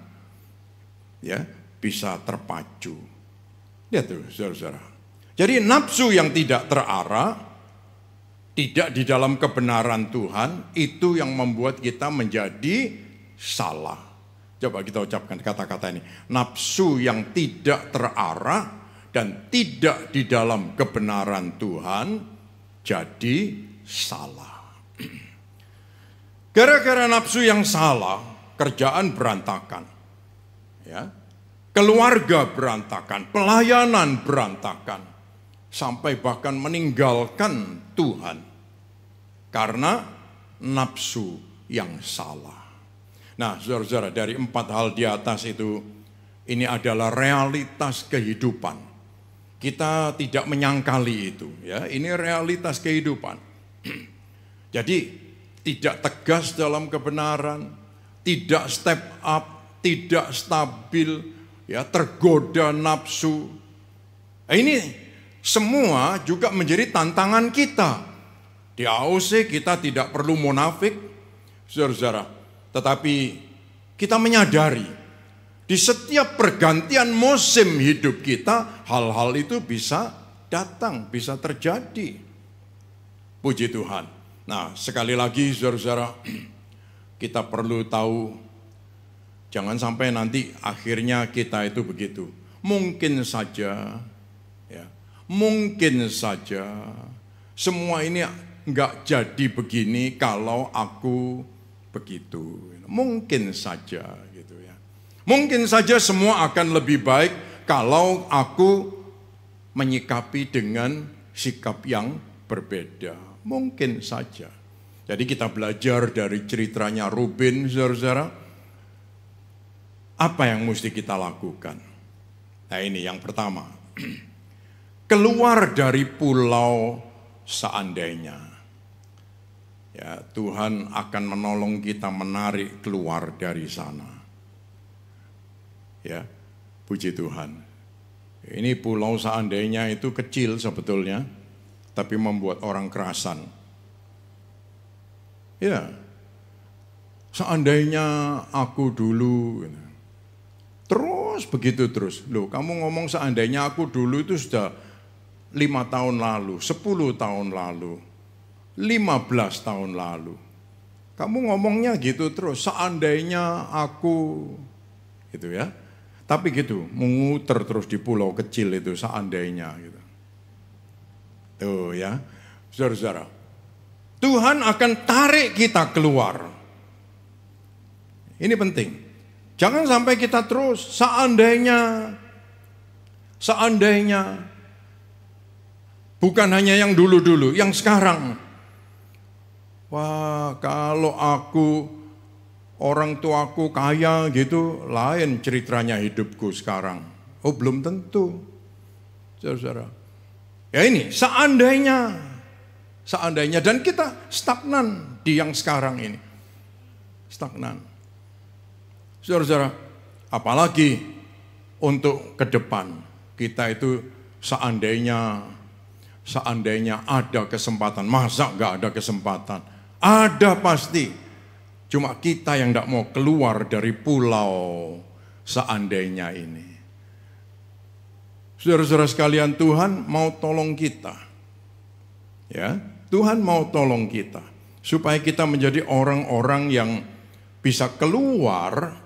ya, bisa terpacu. Lihat tuh, saudara-saudara. Jadi nafsu yang tidak terarah, tidak di dalam kebenaran Tuhan, itu yang membuat kita menjadi salah. Coba kita ucapkan kata-kata ini. Nafsu yang tidak terarah dan tidak di dalam kebenaran Tuhan jadi salah. Gara-gara nafsu yang salah, kerjaan berantakan. Ya. Keluarga berantakan, pelayanan berantakan. Sampai bahkan meninggalkan Tuhan. Karena nafsu yang salah. Nah, saudara-saudara, dari 4 hal di atas itu, ini adalah realitas kehidupan. Kita tidak menyangkali itu, ya. Ini realitas kehidupan. Jadi, tidak tegas dalam kebenaran, tidak step up, tidak stabil, ya, tergoda nafsu. Ini semua juga menjadi tantangan kita. Di AOC kita tidak perlu munafik, saudara-saudara. Tetapi kita menyadari di setiap pergantian musim hidup kita, hal-hal itu bisa datang, bisa terjadi. Puji Tuhan. Nah, sekali lagi saudara-saudara, kita perlu tahu, jangan sampai nanti akhirnya kita itu begitu. Mungkin saja, ya, mungkin saja semua ini enggak jadi begini kalau aku begitu. Mungkin saja gitu ya. Mungkin saja semua akan lebih baik kalau aku menyikapi dengan sikap yang berbeda. Mungkin saja. Jadi kita belajar dari ceritanya Ruben, saudara-saudara. Apa yang mesti kita lakukan? Nah ini yang pertama. Keluar dari pulau seandainya. Ya, Tuhan akan menolong kita menarik keluar dari sana. Ya, puji Tuhan. Ini pulau seandainya itu kecil sebetulnya, tapi membuat orang kerasan. Ya, seandainya aku dulu, terus begitu terus. Loh, kamu ngomong seandainya aku dulu itu sudah 5 tahun lalu, 10 tahun lalu, 15 tahun lalu. Kamu ngomongnya gitu terus, seandainya aku, gitu ya. Tapi gitu, menguter terus di pulau kecil itu, seandainya gitu. Tuh ya, saudara-saudara. Tuhan akan tarik kita keluar. Ini penting. Jangan sampai kita terus, seandainya. Bukan hanya yang dulu-dulu, yang sekarang. Wah, kalau aku, orang tuaku kaya gitu, lain ceritanya hidupku sekarang. Oh, belum tentu. Saudara-saudara. Ya ini, seandainya. Dan kita stagnan di yang sekarang ini. Stagnan. Saudara-saudara, apalagi untuk ke depan. Kita itu seandainya ada kesempatan. Masa gak ada kesempatan? Ada pasti. Cuma kita yang gak mau keluar dari pulau seandainya ini. Saudara-saudara sekalian, Tuhan mau tolong kita. Ya, Tuhan mau tolong kita. Supaya kita menjadi orang-orang yang bisa keluar,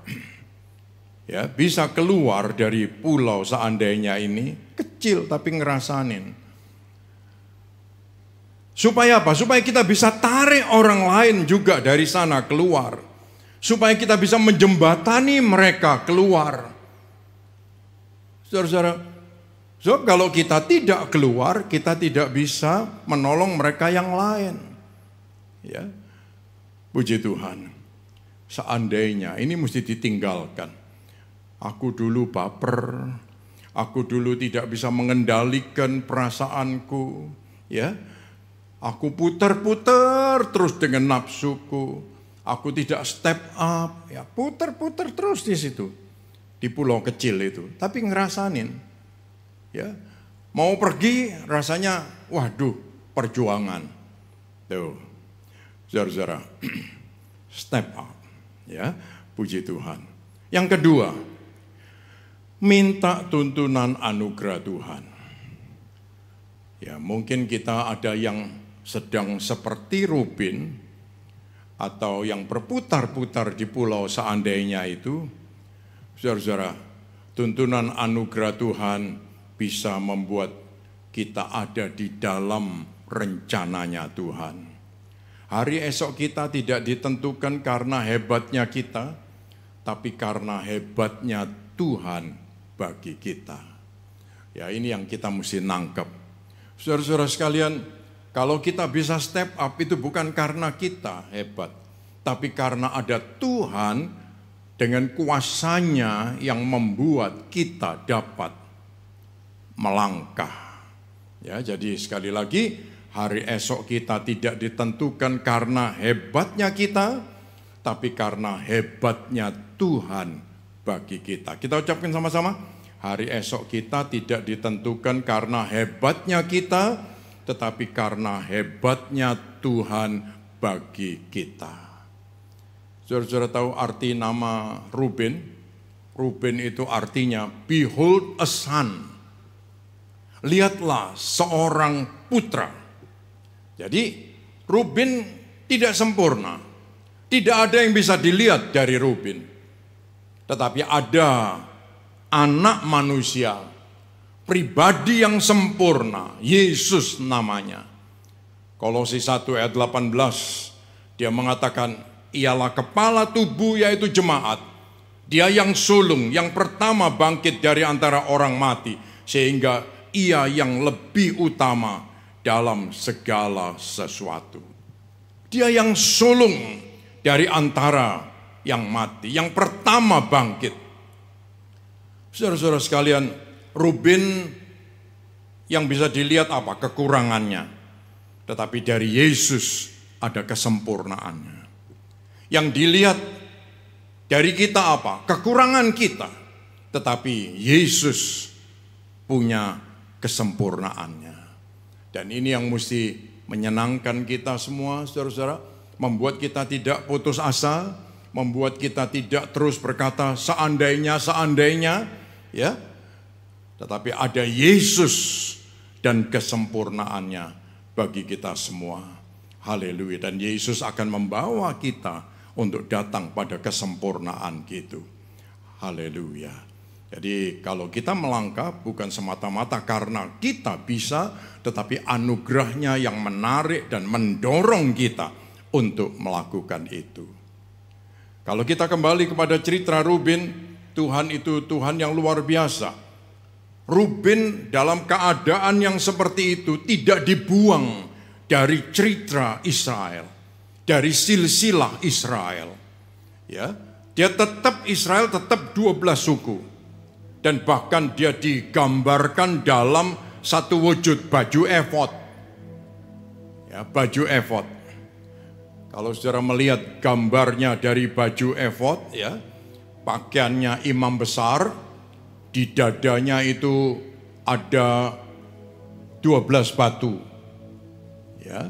ya, bisa keluar dari pulau seandainya ini. Kecil tapi ngerasanin. Supaya apa? Supaya kita bisa tarik orang lain juga dari sana keluar. Supaya kita bisa menjembatani mereka keluar. Saudara-saudara, so kalau kita tidak keluar, kita tidak bisa menolong mereka yang lain. Ya, puji Tuhan. Seandainya, ini mesti ditinggalkan. Aku dulu baper, aku dulu tidak bisa mengendalikan perasaanku. Ya, aku putar-putar terus dengan nafsuku. Aku tidak step up, ya putar-putar terus di situ. Di pulau kecil itu, tapi ngerasanin. Ya, mau pergi rasanya, waduh, perjuangan. Tuh, saudara-saudara, step up. Ya, puji Tuhan. Yang kedua, minta tuntunan anugerah Tuhan. Ya, mungkin kita ada yang sedang seperti Ruben, atau yang berputar-putar di pulau seandainya itu. Saudara-saudara, tuntunan anugerah Tuhan bisa membuat kita ada di dalam rencananya Tuhan. Hari esok kita tidak ditentukan karena hebatnya kita, tapi karena hebatnya Tuhan bagi kita. Ya, ini yang kita mesti nangkep. Saudara-saudara sekalian, kalau kita bisa step up itu bukan karena kita hebat, tapi karena ada Tuhan dengan kuasanya yang membuat kita dapat melangkah. Ya, jadi sekali lagi, hari esok kita tidak ditentukan karena hebatnya kita, tapi karena hebatnya Tuhan bagi kita. Kita ucapkan sama-sama, hari esok kita tidak ditentukan karena hebatnya kita, tetapi karena hebatnya Tuhan bagi kita. Saudara-saudara tahu arti nama Ruben? Ruben itu artinya behold a son. Lihatlah seorang putra. Jadi Ruben tidak sempurna. Tidak ada yang bisa dilihat dari Ruben. Tetapi ada anak manusia, pribadi yang sempurna, Yesus namanya. Kolose 1 ayat 18, dia mengatakan, ialah kepala tubuh yaitu jemaat. Dia yang sulung, yang pertama bangkit dari antara orang mati, sehingga ia yang lebih utama dalam segala sesuatu. Dia yang sulung dari antara yang mati, yang pertama bangkit. Saudara-saudara sekalian, Ruben yang bisa dilihat apa? Kekurangannya. Tetapi dari Yesus ada kesempurnaannya. Yang dilihat dari kita apa? Kekurangan kita. Tetapi Yesus punya kesempurnaannya. Dan ini yang mesti menyenangkan kita semua, saudara-saudara. Membuat kita tidak putus asa, membuat kita tidak terus berkata seandainya, ya. Tetapi ada Yesus dan kesempurnaannya bagi kita semua. Haleluya. Dan Yesus akan membawa kita untuk datang pada kesempurnaan gitu. Haleluya. Jadi kalau kita melangkah bukan semata-mata karena kita bisa, tetapi anugerahnya yang menarik dan mendorong kita untuk melakukan itu. Kalau kita kembali kepada cerita Ruben, Tuhan itu Tuhan yang luar biasa. Ruben dalam keadaan yang seperti itu tidak dibuang dari cerita Israel, dari silsilah Israel. Ya, dia tetap Israel, tetap 12 suku. Dan bahkan dia digambarkan dalam satu wujud baju efod. Ya, baju efod. Kalau saudara melihat gambarnya dari baju efod, ya, pakaiannya imam besar, di dadanya itu ada 12 batu. Ya,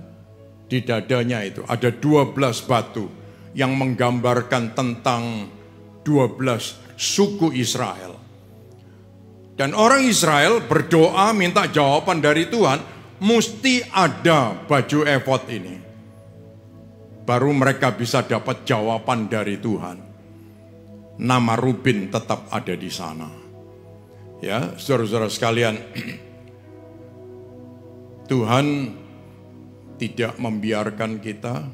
di dadanya itu ada 12 batu yang menggambarkan tentang 12 suku Israel. Dan orang Israel berdoa minta jawaban dari Tuhan, mesti ada baju efod ini. Baru mereka bisa dapat jawaban dari Tuhan. Nama Ruben tetap ada di sana. Ya, saudara-saudara sekalian, Tuhan tidak membiarkan kita,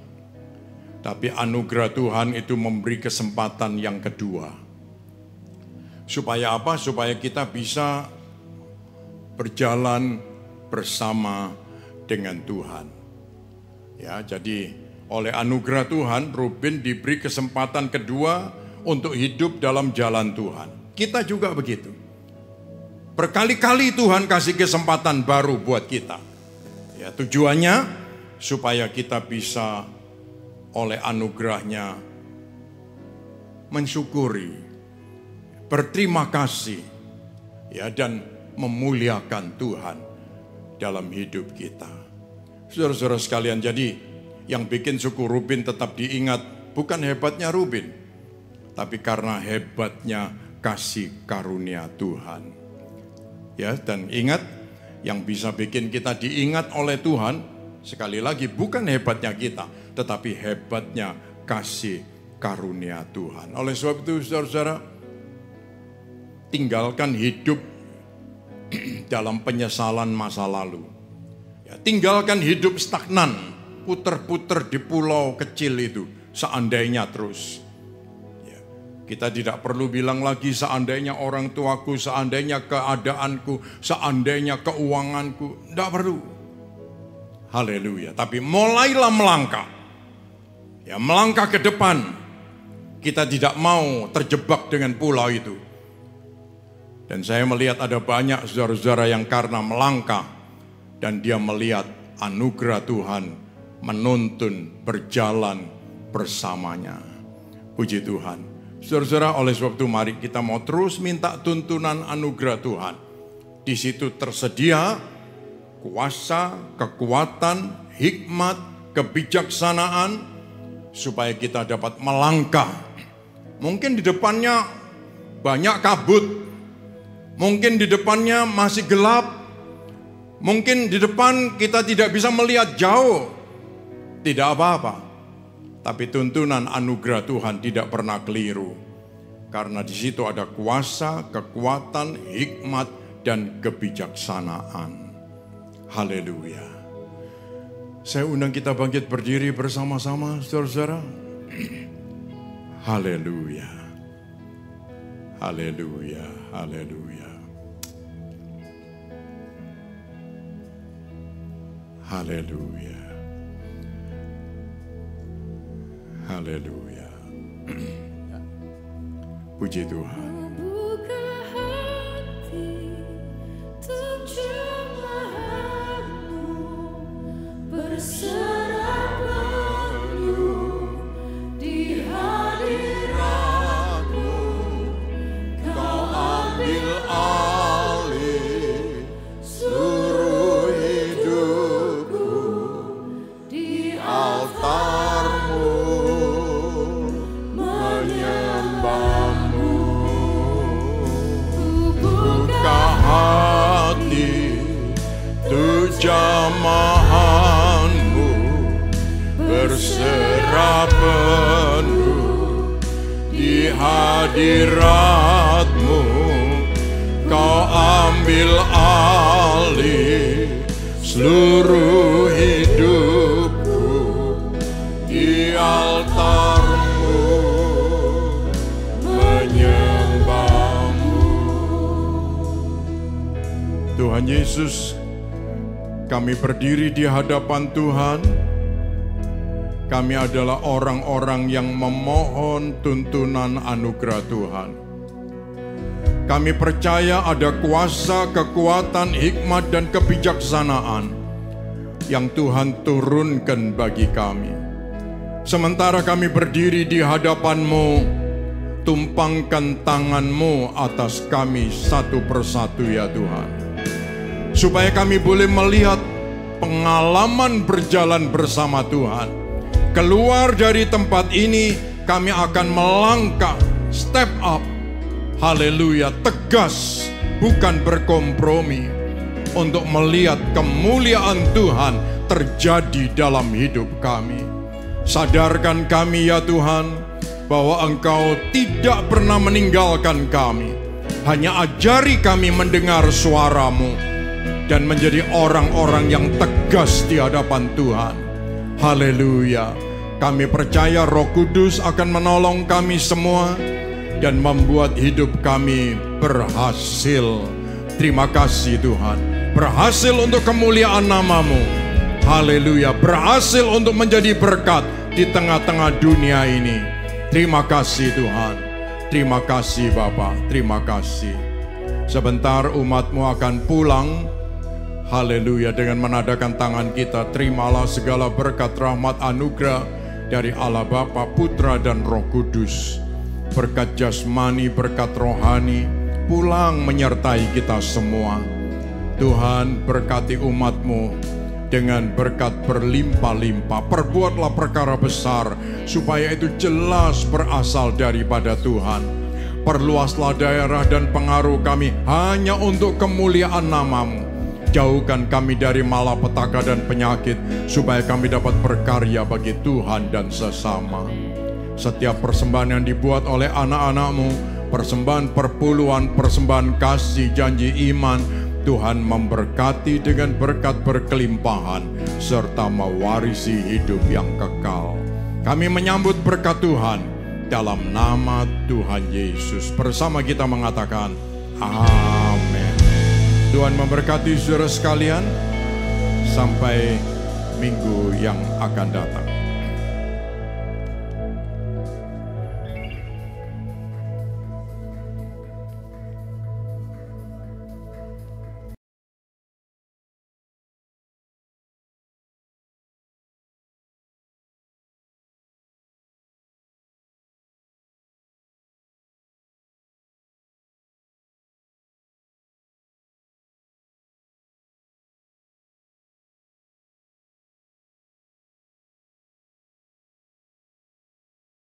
tapi anugerah Tuhan itu memberi kesempatan yang kedua. Supaya apa? Supaya kita bisa berjalan bersama dengan Tuhan. Ya, jadi oleh anugerah Tuhan, Ruben diberi kesempatan kedua untuk hidup dalam jalan Tuhan. Kita juga begitu. Berkali-kali Tuhan kasih kesempatan baru buat kita. Ya, tujuannya supaya kita bisa oleh anugerahnya mensyukuri, berterima kasih, ya, dan memuliakan Tuhan dalam hidup kita. Saudara-saudara sekalian, jadi yang bikin suku Ruben tetap diingat bukan hebatnya Ruben, tapi karena hebatnya kasih karunia Tuhan. Ya, dan ingat, yang bisa bikin kita diingat oleh Tuhan, sekali lagi bukan hebatnya kita, tetapi hebatnya kasih karunia Tuhan. Oleh sebab itu, saudara-saudara, tinggalkan hidup dalam penyesalan masa lalu. Ya, tinggalkan hidup stagnan, puter-puter di pulau kecil itu, seandainya terus. Ya, kita tidak perlu bilang lagi seandainya orang tuaku, seandainya keadaanku, seandainya keuanganku. Tidak perlu. Haleluya. Tapi mulailah melangkah. Ya, melangkah ke depan. Kita tidak mau terjebak dengan pulau itu. Dan saya melihat ada banyak saudara-saudara yang karena melangkah dan dia melihat anugerah Tuhan menuntun berjalan bersamanya. Puji Tuhan. Saudara-saudara, oleh sebab itu mari kita mau terus minta tuntunan anugerah Tuhan. Di situ tersedia kuasa, kekuatan, hikmat, kebijaksanaan supaya kita dapat melangkah. Mungkin di depannya banyak kabut. Mungkin di depannya masih gelap. Mungkin di depan kita tidak bisa melihat jauh. Tidak apa-apa, tapi tuntunan anugerah Tuhan tidak pernah keliru. Karena di situ ada kuasa, kekuatan, hikmat, dan kebijaksanaan. Haleluya. Saya undang kita bangkit berdiri bersama-sama, saudara-saudara. Haleluya. Haleluya. Haleluya. Haleluya. Haleluya. Puji Tuhan. Buka hati untuk jemaat-Mu, berserah penuh di hadirat-Mu. Kau ambil alih seluruh hidupku di altar-Mu, menyembah-Mu. Buka hati untuk jamahan-Mu, berserah penuh di hadirat-Mu. Kau ambil alih seluruh hidupku di altar-Mu, menyembah-Mu. Tuhan Yesus, kami berdiri di hadapan Tuhan. Kami adalah orang-orang yang memohon tuntunan anugerah Tuhan. Kami percaya ada kuasa, kekuatan, hikmat, dan kebijaksanaan yang Tuhan turunkan bagi kami. Sementara kami berdiri di hadapan-Mu, tumpangkan tangan-Mu atas kami satu persatu ya Tuhan. Supaya kami boleh melihat pengalaman berjalan bersama Tuhan. Keluar dari tempat ini, kami akan melangkah, step up. Haleluya, tegas, bukan berkompromi. Untuk melihat kemuliaan Tuhan terjadi dalam hidup kami. Sadarkan kami ya Tuhan, bahwa Engkau tidak pernah meninggalkan kami. Hanya ajari kami mendengar suara-Mu dan menjadi orang-orang yang tegas di hadapan Tuhan. Haleluya. Kami percaya Roh Kudus akan menolong kami semua dan membuat hidup kami berhasil. Terima kasih Tuhan. Berhasil untuk kemuliaan nama-Mu. Haleluya. Berhasil untuk menjadi berkat di tengah-tengah dunia ini. Terima kasih Tuhan. Terima kasih Bapa. Terima kasih. Sebentar umat-Mu akan pulang. Haleluya. Dengan menadakan tangan kita, terimalah segala berkat, rahmat, anugerah dari Allah Bapa, Putra, dan Roh Kudus. Berkat jasmani, berkat rohani, pulang menyertai kita semua. Tuhan berkati umat-Mu dengan berkat berlimpah-limpah. Perbuatlah perkara besar, supaya itu jelas berasal daripada Tuhan. Perluaslah daerah dan pengaruh kami hanya untuk kemuliaan nama-Mu. Jauhkan kami dari malapetaka dan penyakit, supaya kami dapat berkarya bagi Tuhan dan sesama. Setiap persembahan yang dibuat oleh anak-anak-Mu, persembahan perpuluhan, persembahan kasih, janji iman, Tuhan memberkati dengan berkat berkelimpahan, serta mewarisi hidup yang kekal. Kami menyambut berkat Tuhan, dalam nama Tuhan Yesus. Bersama kita mengatakan, amin. Tuhan memberkati saudara sekalian, sampai minggu yang akan datang.